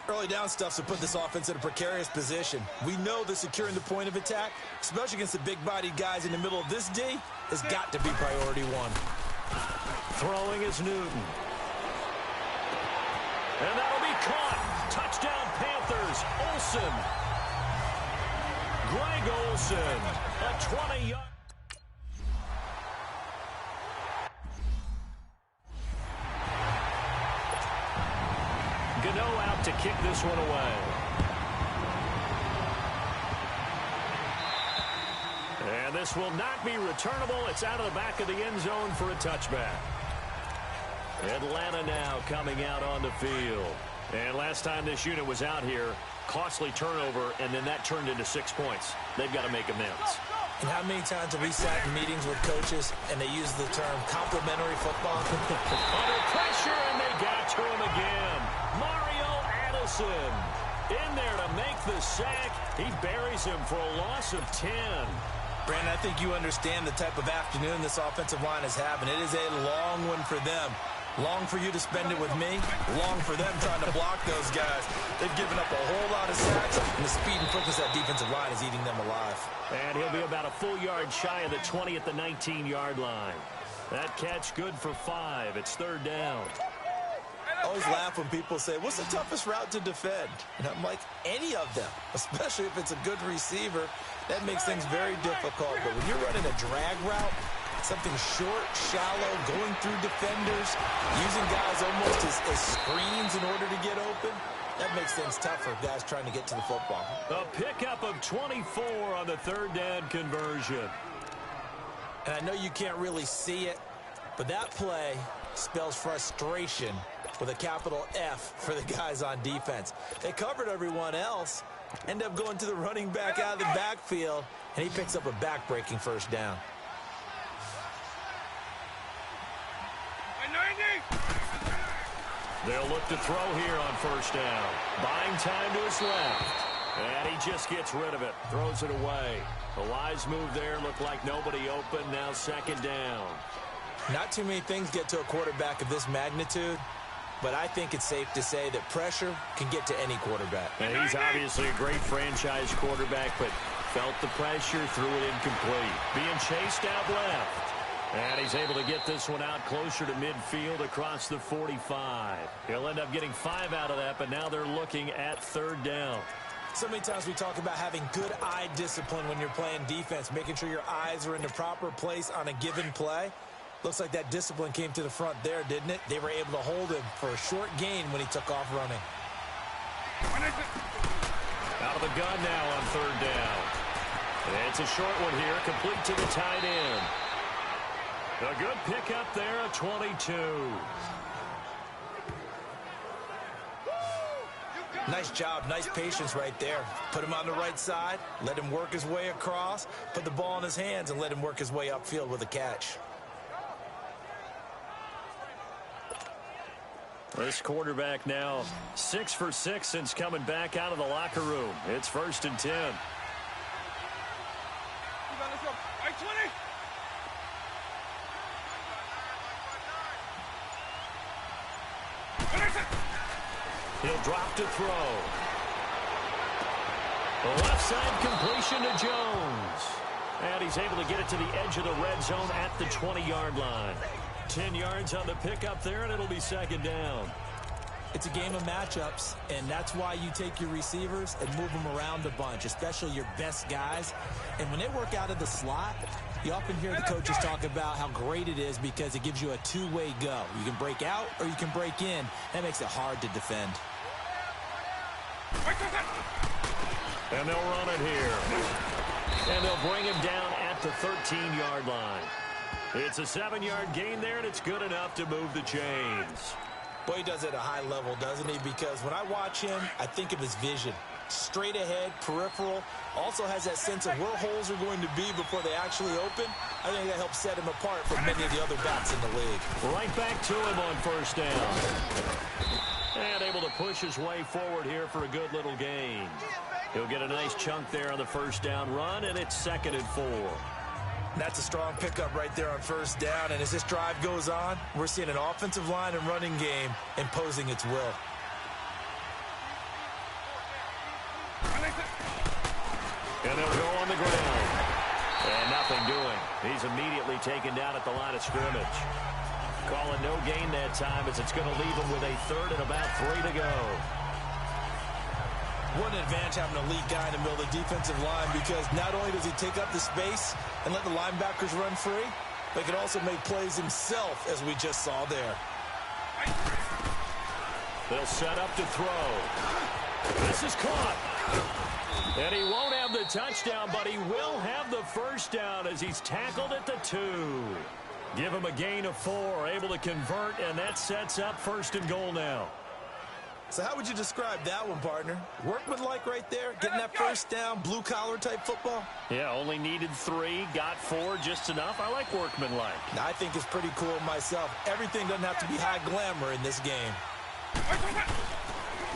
Early down stuff to put this offense in a precarious position. We know that securing the point of attack, especially against the big-bodied guys in the middle of this D, has got to be priority one. Throwing is Newton. And that'll be caught. Touchdown Panthers. Olsen. Greg Olsen. A 20-yard. Gano out to kick this one away. And this will not be returnable. It's out of the back of the end zone for a touchback. Atlanta now coming out on the field. And last time this unit was out here, costly turnover, and then that turned into 6 points. They've got to make amends. And how many times have we sat in meetings with coaches and they use the term complementary football? Under pressure, and they got to him again. Mario Addison in there to make the sack. He buries him for a loss of 10. Brandon, I think you understand the type of afternoon this offensive line is having. It is a long one for them. Long for you to spend it with me. Long for them trying to block those guys. They've given up a whole lot of sacks, and the speed and quickness of that defensive line is eating them alive. And he'll be about a full yard shy of the 20 at the 19-yard line. That catch good for 5. It's 3rd down. I always laugh when people say, what's the toughest route to defend? And I'm like, any of them, especially if it's a good receiver. That makes things very difficult. But when you're running a drag route, something short, shallow, going through defenders, using guys almost as screens in order to get open, that makes things tougher, guys trying to get to the football. A pickup of 24 on the 3rd down conversion. And I know you can't really see it, but that play spells frustration with a capital F for the guys on defense. They covered everyone else, end up going to the running back out of the backfield, and he picks up a back-breaking 1st down. They'll look to throw here on 1st down. Buying time to his left. And he just gets rid of it. Throws it away. A wise move there. Looked like nobody open. Now 2nd down. Not too many things get to a quarterback of this magnitude, but I think it's safe to say that pressure can get to any quarterback. And he's obviously a great franchise quarterback, but felt the pressure, threw it incomplete. Being chased out left. And he's able to get this one out closer to midfield across the 45. He'll end up getting 5 out of that, but now they're looking at 3rd down. So many times we talk about having good eye discipline when you're playing defense, making sure your eyes are in the proper place on a given play. Looks like that discipline came to the front there, didn't it? They were able to hold him for a short gain when he took off running. Out of the gun now on 3rd down. And it's a short one here, complete to the tight end. A good pickup there at 22. Nice job, nice patience right there. Put him on the right side, let him work his way across, put the ball in his hands, and let him work his way upfield with a catch. This quarterback now 6 for 6 since coming back out of the locker room. It's 1st and 10. He'll drop to throw. The left side completion to Jones. And he's able to get it to the edge of the red zone at the 20-yard line. 10 yards on the pickup there, and it'll be 2nd down. It's a game of matchups, and that's why you take your receivers and move them around a bunch, especially your best guys. And when they work out of the slot, you often hear the coaches talk about how great it is because it gives you a two-way go. You can break out or you can break in. That makes it hard to defend. And they'll run it here. And they'll bring him down at the 13-yard line. It's a 7-yard gain there, and it's good enough to move the chains. Boy, he does it at a high level, doesn't he? Because when I watch him, I think of his vision. Straight ahead, peripheral, also has that sense of where holes are going to be before they actually open. I think that helps set him apart from many of the other backs in the league. Right back to him on 1st down. And able to push his way forward here for a good little gain. He'll get a nice chunk there on the 1st down run, and it's 2nd and 4. That's a strong pickup right there on 1st down. And as this drive goes on, we're seeing an offensive line and running game imposing its will. And they'll go on the ground. And nothing doing. He's immediately taken down at the line of scrimmage. Calling no gain that time as it's going to leave him with a 3rd and about 3 to go. What an advantage having an elite guy in the middle of the defensive line, because not only does he take up the space and let the linebackers run free, but he can also make plays himself, as we just saw there. They'll set up to throw. This is caught. And he won't have the touchdown, but he will have the 1st down as he's tackled at the 2. Give him a gain of 4, able to convert, and that sets up 1st and goal now. So how would you describe that one, partner? Workmanlike right there, getting that 1st down, blue-collar type football? Yeah, only needed 3, got 4, just enough. I like workmanlike. I think it's pretty cool myself. Everything doesn't have to be high glamour in this game.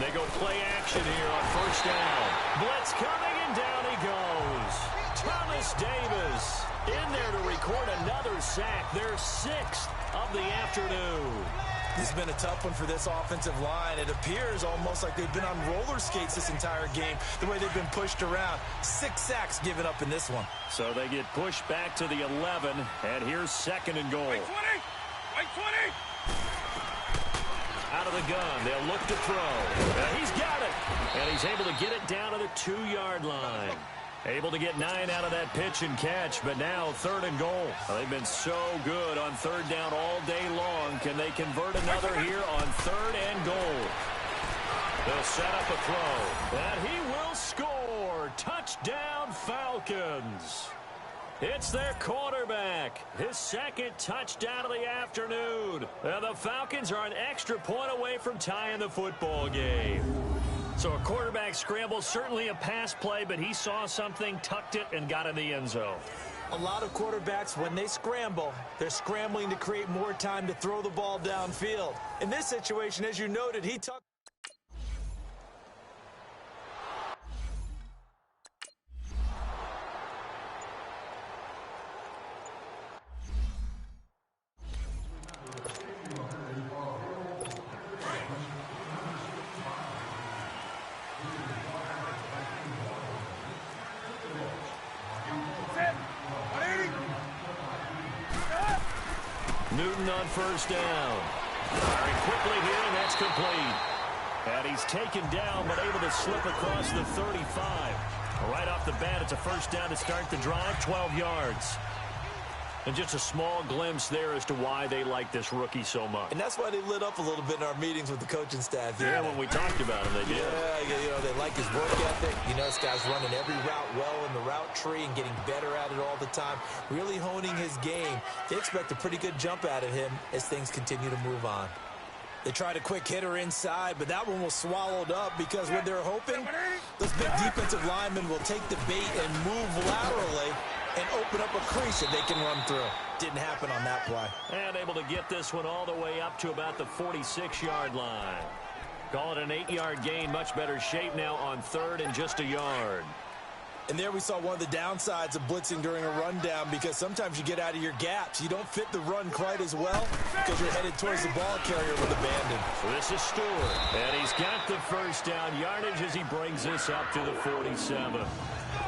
They go play action here on 1st down. Blitz coming, and down he goes. Thomas Davis in there to record another sack, their 6th of the afternoon. This has been a tough one for this offensive line. It appears almost like they've been on roller skates this entire game, the way they've been pushed around. 6 sacks given up in this one. So they get pushed back to the 11, and here's 2nd and goal. White 20! White 20! Out of the gun, they'll look to throw. And he's got it! And he's able to get it down to the 2-yard line. Able to get 9 out of that pitch and catch, but now 3rd and goal. They've been so good on 3rd down all day long. Can they convert another here on 3rd and goal? They'll set up a throw. And he will score. Touchdown, Falcons. It's their quarterback. His 2nd touchdown of the afternoon. And the Falcons are an extra point away from tying the football game. So a quarterback scramble, certainly a pass play, but he saw something, tucked it, and got in the end zone. A lot of quarterbacks, when they scramble, they're scrambling to create more time to throw the ball downfield. In this situation, as you noted, he tucked. Newton on 1st down. Very quickly here, and that's complete. And he's taken down, but able to slip across the 35. Right off the bat, it's a 1st down to start the drive, 12 yards. And just a small glimpse there as to why they like this rookie so much. And that's why they lit up a little bit in our meetings with the coaching staff here. Yeah, when we talked about him, they did. Yeah, you know, they like his work ethic. You know, this guy's running every route well in the route tree and getting better at it all the time, really honing his game. They expect a pretty good jump out of him as things continue to move on. They tried a quick hitter inside, but that one was swallowed up because what they're hoping, those big defensive linemen will take the bait and move laterally and open up a crease that they can run through. Didn't happen on that play. And able to get this one all the way up to about the 46-yard line. Call it an 8-yard gain. Much better shape now on third and just a yard. And there we saw one of the downsides of blitzing during a rundown, because sometimes you get out of your gaps. You don't fit the run quite as well because you're headed towards the ball carrier with abandon. So this is Stewart, and he's got the first down yardage as he brings this up to the 47.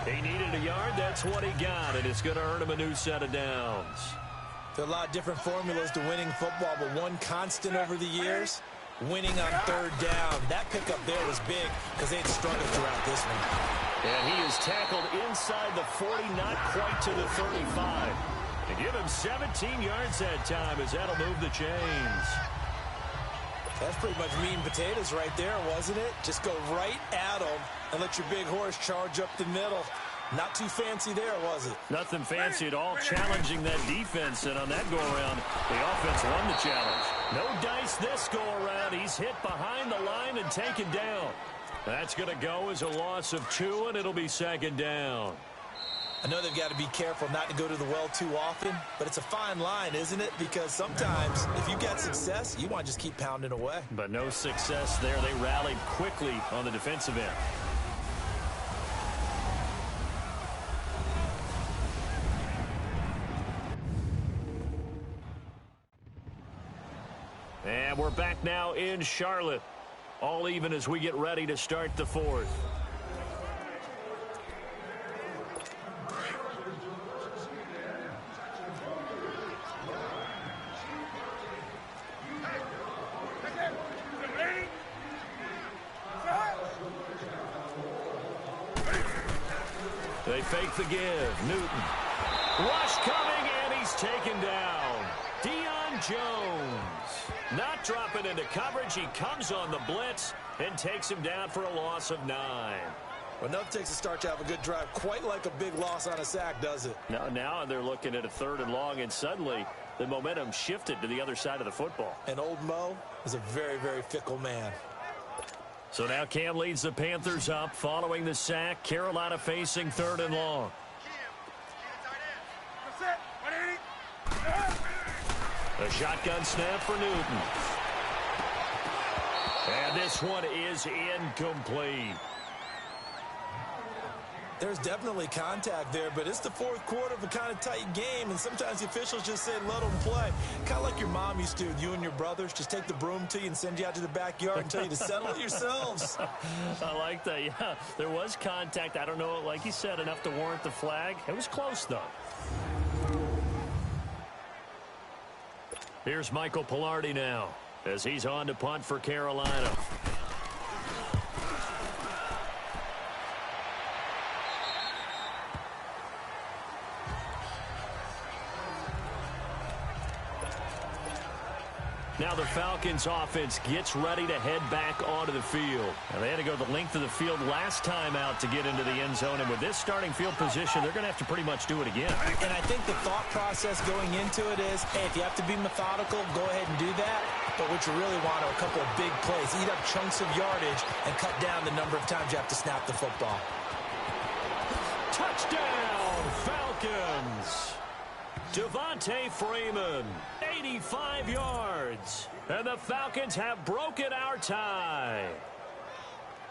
He needed a yard. That's what he got, and it's going to earn him a new set of downs. There are a lot of different formulas to winning football, but one constant over the years, winning on third down. That pickup there was big because they had struggled throughout this one. And he is tackled inside the 40, not quite to the 35. To give him 17 yards that time, as that'll move the chains. That's pretty much meat and potatoes right there, wasn't it? Just go right at them and let your big horse charge up the middle. Not too fancy there, was it? Nothing fancy at all, challenging that defense. And on that go-around, the offense won the challenge. No dice this go-around. He's hit behind the line and taken down. That's going to go as a loss of 2, and it'll be second down. I know they've got to be careful not to go to the well too often, but it's a fine line, isn't it? Because sometimes if you've got success, you want to just keep pounding away. But no success there. They rallied quickly on the defensive end. And we're back now in Charlotte. All even as we get ready to start the fourth. They fake the give. Newton. Rush coming, and he's taken down. Deion Jones. Not dropping into coverage. He comes on the blitz and takes him down for a loss of 9. Well, enough takes a start to have a good drive. Quite like a big loss on a sack, does it? Now they're looking at a 3rd and long, and suddenly the momentum shifted to the other side of the football. And old Mo is a very, very fickle man. So now Cam leads the Panthers up following the sack. Carolina facing 3rd and long. A shotgun snap for Newton. And this one is incomplete. There's definitely contact there, but it's the 4th quarter of a kind of tight game, and sometimes the officials just say, let them play. Kind of like your mom used to with you and your brothers. Just take the broom to you and send you out to the backyard and tell you to settle it yourselves. I like that, yeah. There was contact. I don't know, like you said, enough to warrant the flag. It was close, though. Here's Michael Pilardi now as he's on to punt for Carolina. Now the Falcons offense gets ready to head back onto the field. Now they had to go the length of the field last time out to get into the end zone. And with this starting field position, they're going to have to pretty much do it again. And I think the thought process going into it is, hey, if you have to be methodical, go ahead and do that. But what you really want are a couple of big plays. Eat up chunks of yardage and cut down the number of times you have to snap the football. Touchdown, Falcons! Devontae Freeman, 85 yards. And the Falcons have broken our tie.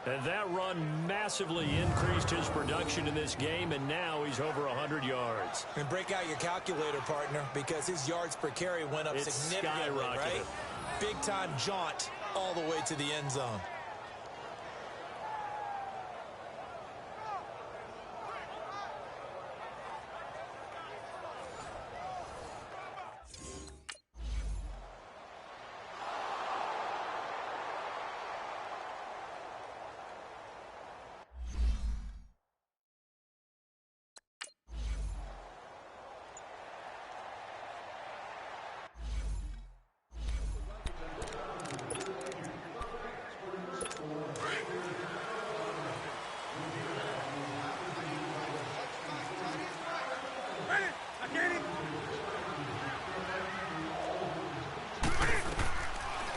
And that run massively increased his production in this game, and now he's over 100 yards. And break out your calculator, partner, because his yards per carry went up significantly, right? Big-time jaunt all the way to the end zone.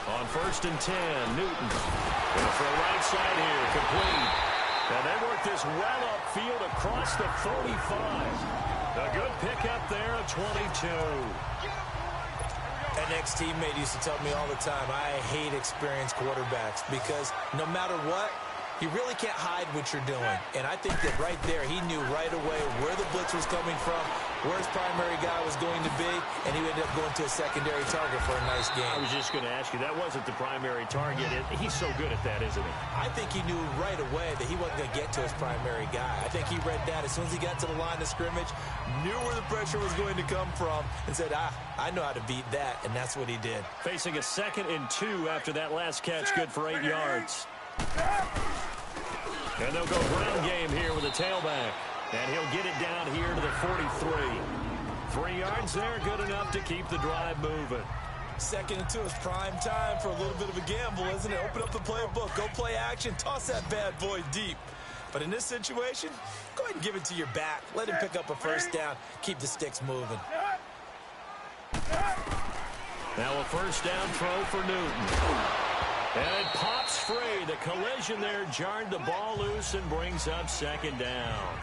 On 1st and 10, Newton. Going for a right side here, complete. And they work this well upfield across the 45. A good pickup there of 22. An ex-teammate used to tell me all the time, I hate experienced quarterbacks because no matter what, you really can't hide what you're doing. And I think that right there, he knew right away where the blitz was coming from, where his primary guy was going to be, and he ended up going to a secondary target for a nice game. I was just going to ask you, that wasn't the primary target. He's so good at that, isn't he? I think he knew right away that he wasn't going to get to his primary guy. I think he read that as soon as he got to the line of scrimmage, knew where the pressure was going to come from, and said, I know how to beat that, and that's what he did. Facing a 2nd and 2 after that last catch, good for 8 yards. And they'll go ground game here with a tailback. And he'll get it down here to the 43. 3 yards there, good enough to keep the drive moving. 2nd and 2 is prime time for a little bit of a gamble, isn't it? Open up the playbook, go play action, toss that bad boy deep. But in this situation, go ahead and give it to your back. Let him pick up a first down, keep the sticks moving. Now a first down throw for Newton. And it pops free. The collision there jarred the ball loose and brings up 2nd down.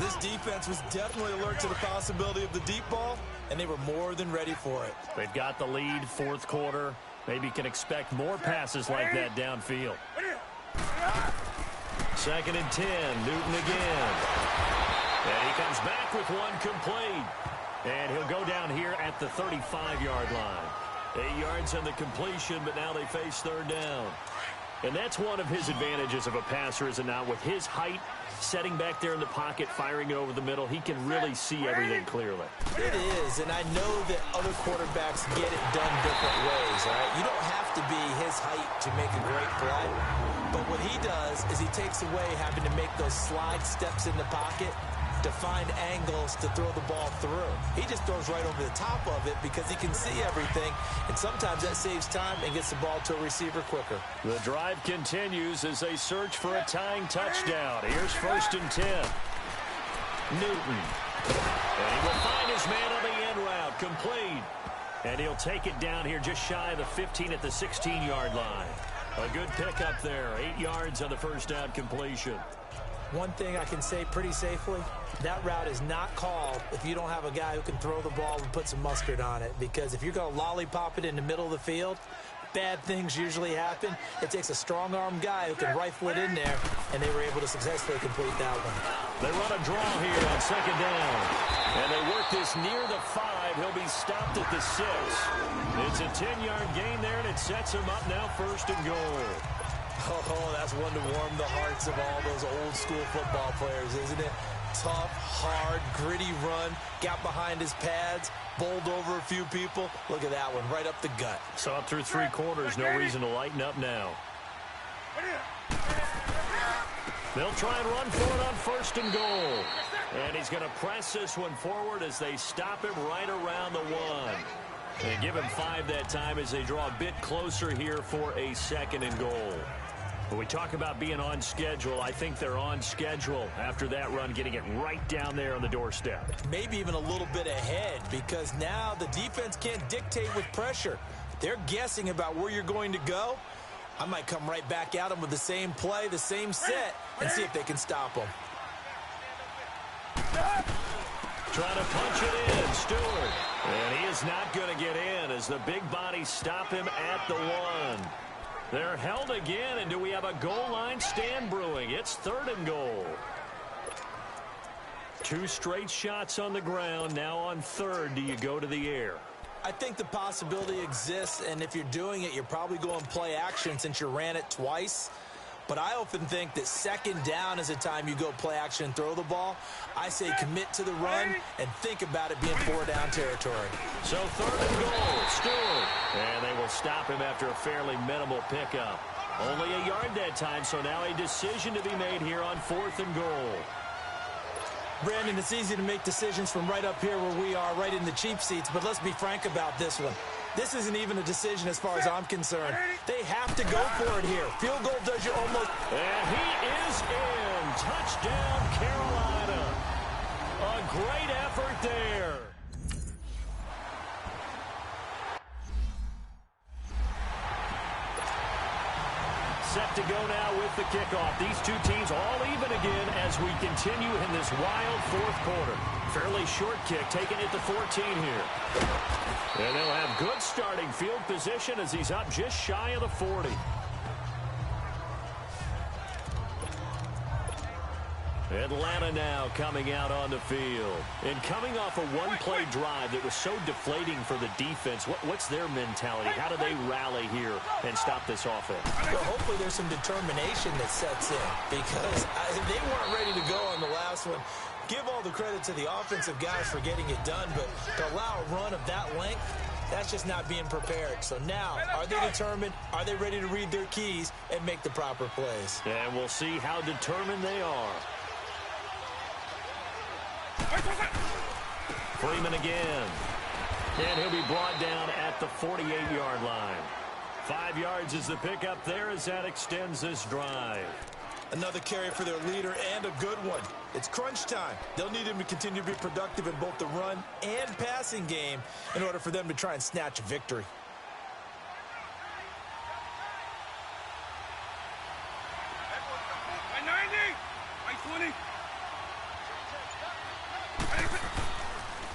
This defense was definitely alert to the possibility of the deep ball, and they were more than ready for it. They've got the lead, 4th quarter. Maybe can expect more passes like that downfield. 2nd and 10, Newton again. And he comes back with one complete. And he'll go down here at the 35-yard line. 8 yards on the completion, but now they face 3rd down. And that's one of his advantages of a passer, is it not? With his height, setting back there in the pocket, firing it over the middle, he can really see everything clearly. It is, and I know that other quarterbacks get it done different ways, all right? You don't have to be his height to make a great play, but what he does is he takes away having to make those slide steps in the pocket to find angles to throw the ball through. He just throws right over the top of it because he can see everything, and sometimes that saves time and gets the ball to a receiver quicker. The drive continues as they search for a tying touchdown. Here's 1st and 10. Newton. And he will find his man on the end route, complete. And he'll take it down here just shy of the 15 at the 16-yard line. A good pickup there, 8 yards on the first down completion. One thing I can say pretty safely, that route is not called if you don't have a guy who can throw the ball and put some mustard on it. Because if you're going to lollipop it in the middle of the field, bad things usually happen. It takes a strong-arm guy who can rifle it in there, and they were able to successfully complete that one. They run a draw here on 2nd down. And they work this near the 5. He'll be stopped at the 6. It's a 10-yard gain there, and it sets him up now 1st and goal. Oh, that's one to warm the hearts of all those old-school football players, isn't it? Tough, hard, gritty run, got behind his pads, bowled over a few people. Look at that one, right up the gut. So up through 3 quarters, no reason to lighten up now. They'll try and run for it on 1st and goal. And he's going to press this one forward as they stop him right around the 1. And give him 5 that time as they draw a bit closer here for a 2nd and goal. When we talk about being on schedule, I think they're on schedule after that run, getting it right down there on the doorstep. Maybe even a little bit ahead, because now the defense can't dictate with pressure. They're guessing about where you're going to go. I might come right back at them with the same play, the same set, and see if they can stop them. Trying to punch it in, Stewart. And he is not going to get in as the big bodies stop him at the 1. They're held again, and do we have a goal line stand brewing? It's 3rd and goal. 2 straight shots on the ground. Now on 3rd, do you go to the air? I think the possibility exists, and if you're doing it, you're probably going play action since you ran it twice. But I often think that 2nd down is a time you go play action and throw the ball. I say commit to the run and think about it being 4-down territory. So 3rd and goal, Stewart. And they will stop him after a fairly minimal pickup. Only a yard that time, so now a decision to be made here on 4th and goal. Brandon, it's easy to make decisions from right up here where we are, right in the cheap seats, but let's be frank about this one. This isn't even a decision as far as I'm concerned. They have to go for it here. Field goal does you almost... And he is in. Touchdown, Carolina. A great effort there. set to go now with the kickoff. These two teams all even again as we continue in this wild fourth quarter. Fairly short kick, taking it to 14 here. And they'll have good starting field position as he's up just shy of the 40. Atlanta now coming out on the field. And coming off a one-play drive that was so deflating for the defense, what's their mentality? How do they rally here and stop this offense? Well, hopefully there's some determination that sets in because they weren't ready to go on the last one. Give all the credit to the offensive guys for getting it done, but to allow a run of that length, that's just not being prepared. So now, are they determined? Are they ready to read their keys and make the proper plays? And we'll see how determined they are. Freeman again. And he'll be brought down at the 48-yard line. 5 yards is the pickup there as that extends this drive. Another carry for their leader and a good one. It's crunch time. They'll need him to continue to be productive in both the run and passing game in order for them to try and snatch a victory.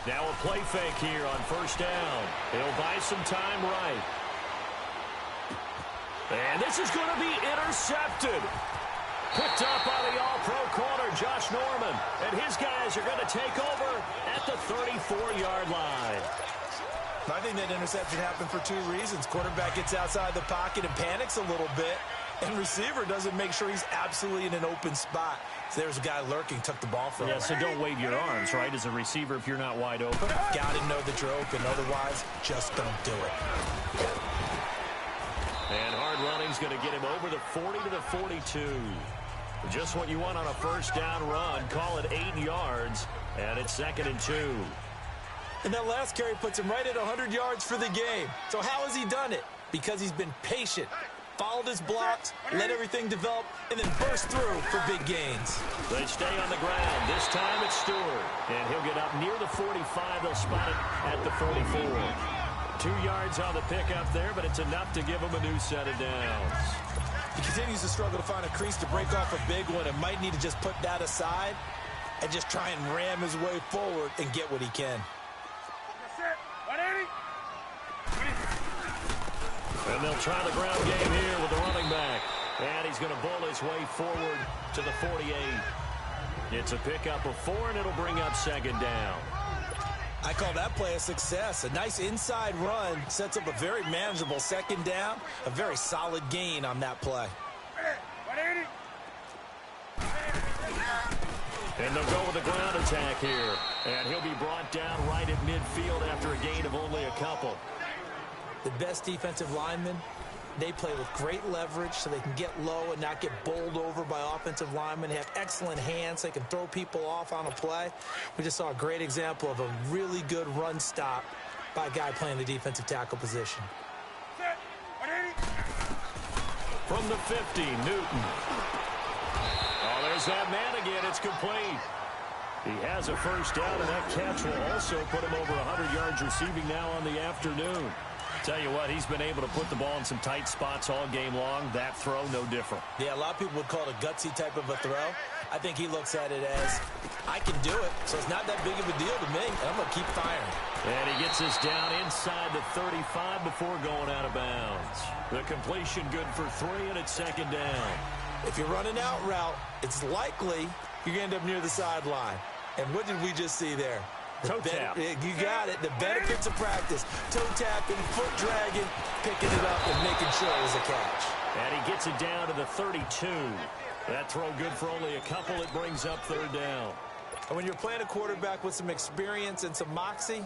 Now a play fake here on first down. He'll buy some time right. And this is going to be intercepted. Picked up by the all-pro corner, Josh Norman. And his guys are going to take over at the 34-yard line. I think that interception happened for two reasons. Quarterback gets outside the pocket and panics a little bit. And receiver doesn't make sure he's absolutely in an open spot. So there's a guy lurking, took the ball from him. Yeah, so don't wave your arms, right, as a receiver if you're not wide open. Got to know that you're open. Otherwise, just don't do it. And hard running's going to get him over the 40 to the 42. Just what you want on a first down run. Call it 8 yards, and it's 2nd and 2. And that last carry puts him right at 100 yards for the game. So how has he done it? Because he's been patient, followed his blocks, let everything develop, and then burst through for big gains. They stay on the ground. This time it's Stewart. And he'll get up near the 45. They'll spot it at the 44. 2 yards on the pickup there, but it's enough to give him a new set of downs. He continues to struggle to find a crease to break off a big one and might need to just put that aside and just try and ram his way forward and get what he can. And they'll try the ground game here with the running back. And he's going to bull his way forward to the 48. It's a pickup of 4, and it'll bring up 2nd down. I call that play a success. A nice inside run sets up a very manageable 2nd down. A very solid gain on that play. And they'll go with the ground attack here. And he'll be brought down right at midfield after a gain of only a couple. The best defensive linemen, they play with great leverage so they can get low and not get bowled over by offensive linemen. They have excellent hands. They can throw people off on a play. We just saw a great example of a really good run stop by a guy playing the defensive tackle position. From the 50, Newton. Oh, there's that man again. It's complete. He has a first down, and that catch will also put him over 100 yards receiving now on the afternoon. Tell you what, he's been able to put the ball in some tight spots all game long. That throw, no different. Yeah, a lot of people would call it a gutsy type of a throw. I think he looks at it as, I can do it, so it's not that big of a deal to me. I'm going to keep firing. And he gets us down inside the 35 before going out of bounds. The completion good for 3, and it's 2nd down. If you're running out route, it's likely you're going to end up near the sideline. And what did we just see there? Toe tap. You got it. The benefits of practice. Toe tapping, foot dragging, picking it up, and making sure it was a catch. And he gets it down to the 32. That throw good for only a couple. It brings up 3rd down. And when you're playing a quarterback with some experience and some moxie,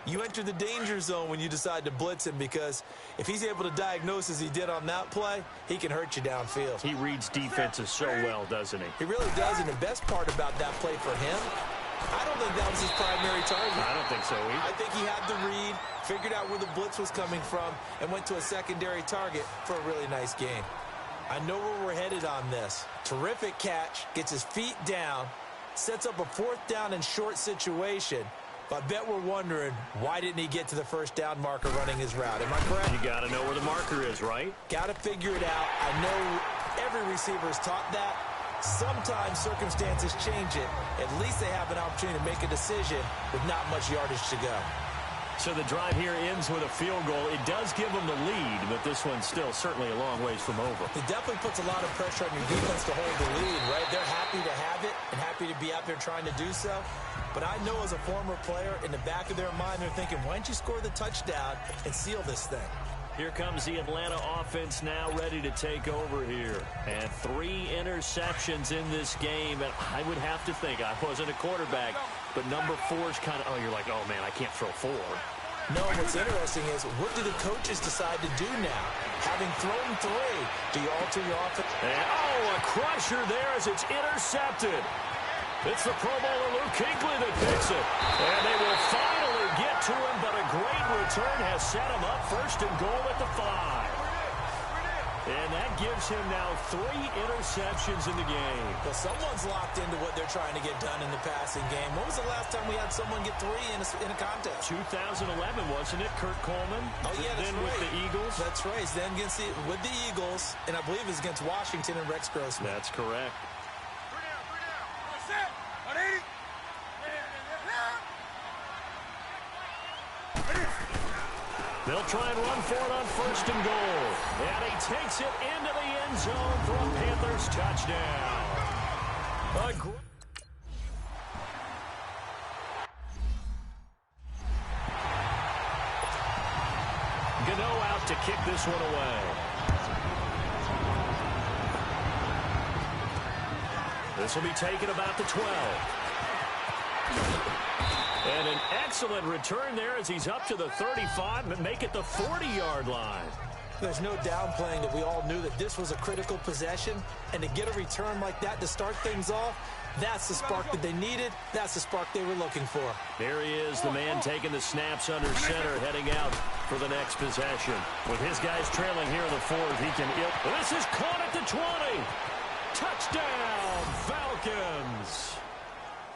you enter the danger zone when you decide to blitz him, because if he's able to diagnose as he did on that play, he can hurt you downfield. He reads defenses so well, doesn't he? He really does, and the best part about that play for him, I don't think that was his primary target. I don't think so either. I think he had the read, figured out where the blitz was coming from, and went to a secondary target for a really nice gain. I know where we're headed on this. Terrific catch, gets his feet down, sets up a 4th down and short situation, I bet we're wondering, why didn't he get to the first down marker running his route? Am I correct? You got to know where the marker is, right? Got to figure it out. I know every receiver is taught that. Sometimes circumstances change it. At least they have an opportunity to make a decision with not much yardage to go. So the drive here ends with a field goal. It does give them the lead, but this one's still certainly a long ways from over. It definitely puts a lot of pressure on your defense to hold the lead, right? They're happy to have it and happy to be out there trying to do so. But I know as a former player, in the back of their mind, they're thinking, why don't you score the touchdown and seal this thing? Here comes the Atlanta offense now ready to take over here. And 3 interceptions in this game. And I would have to think, I wasn't a quarterback, but number 4 is kind of, you're like, oh, man, I can't throw 4. No, what's interesting is, what do the coaches decide to do now? Having thrown 3, do you alter your offense? And, a crusher there as it's intercepted. It's the Pro Bowler Luke Kuechly that picks it. And they will finally get to him, but a great return has set him up first and goal at the 5. And that gives him now 3 interceptions in the game. Well, someone's locked into what they're trying to get done in the passing game. When was the last time we had someone get 3 in a contest? 2011, wasn't it? Kurt Coleman. Oh, yeah, that's then right. with the Eagles. That's right. Then with the Eagles, and I believe it was against Washington and Rex Grossman. That's correct. They'll try and run for it on first and goal. And he takes it into the end zone for a Panthers touchdown. Gano out to kick this one away. This will be taken about the 12. And an excellent return there as he's up to the 35 and make it the 40-yard line. There's no downplaying that we all knew that this was a critical possession, and to get a return like that to start things off, that's the spark that they needed. That's the spark they were looking for. There he is, the man taking the snaps under center, heading out for the next possession. With his guys trailing here in the 4th, he can... This is caught at the 20. Touchdown, Falcons.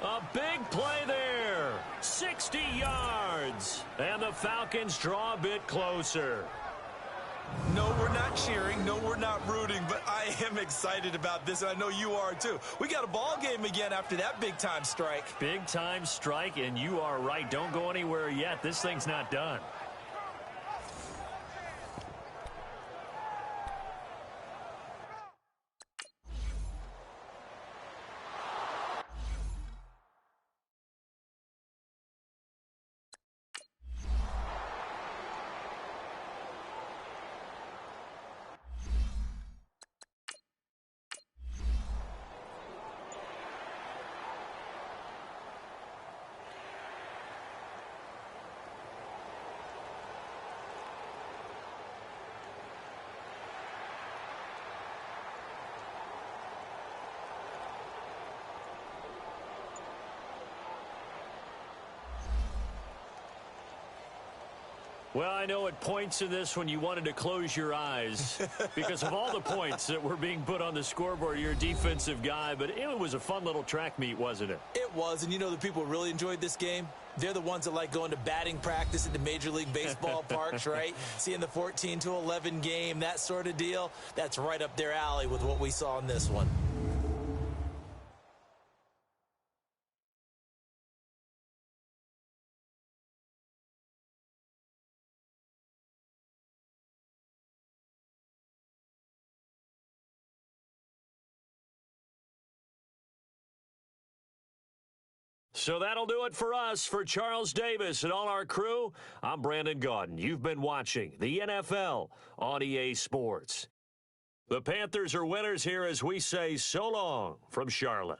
A big play there. 60 yards. And the Falcons draw a bit closer. No, we're not cheering. No, we're not rooting. But I am excited about this, and I know you are too. We got a ball game again after that big-time strike. Big-time strike, and you are right. Don't go anywhere yet. This thing's not done. Well, I know at points in this when you wanted to close your eyes because of all the points that were being put on the scoreboard. You're a defensive guy, but it was a fun little track meet, wasn't it? It was, and you know the people who really enjoyed this game? They're the ones that like going to batting practice at the Major League Baseball parks, right? Seeing the 14-11 game, that sort of deal. That's right up their alley with what we saw in this one. So that'll do it for us. For Charles Davis and all our crew, I'm Brandon Gaudin. You've been watching the NFL on EA Sports. The Panthers are winners here as we say so long from Charlotte.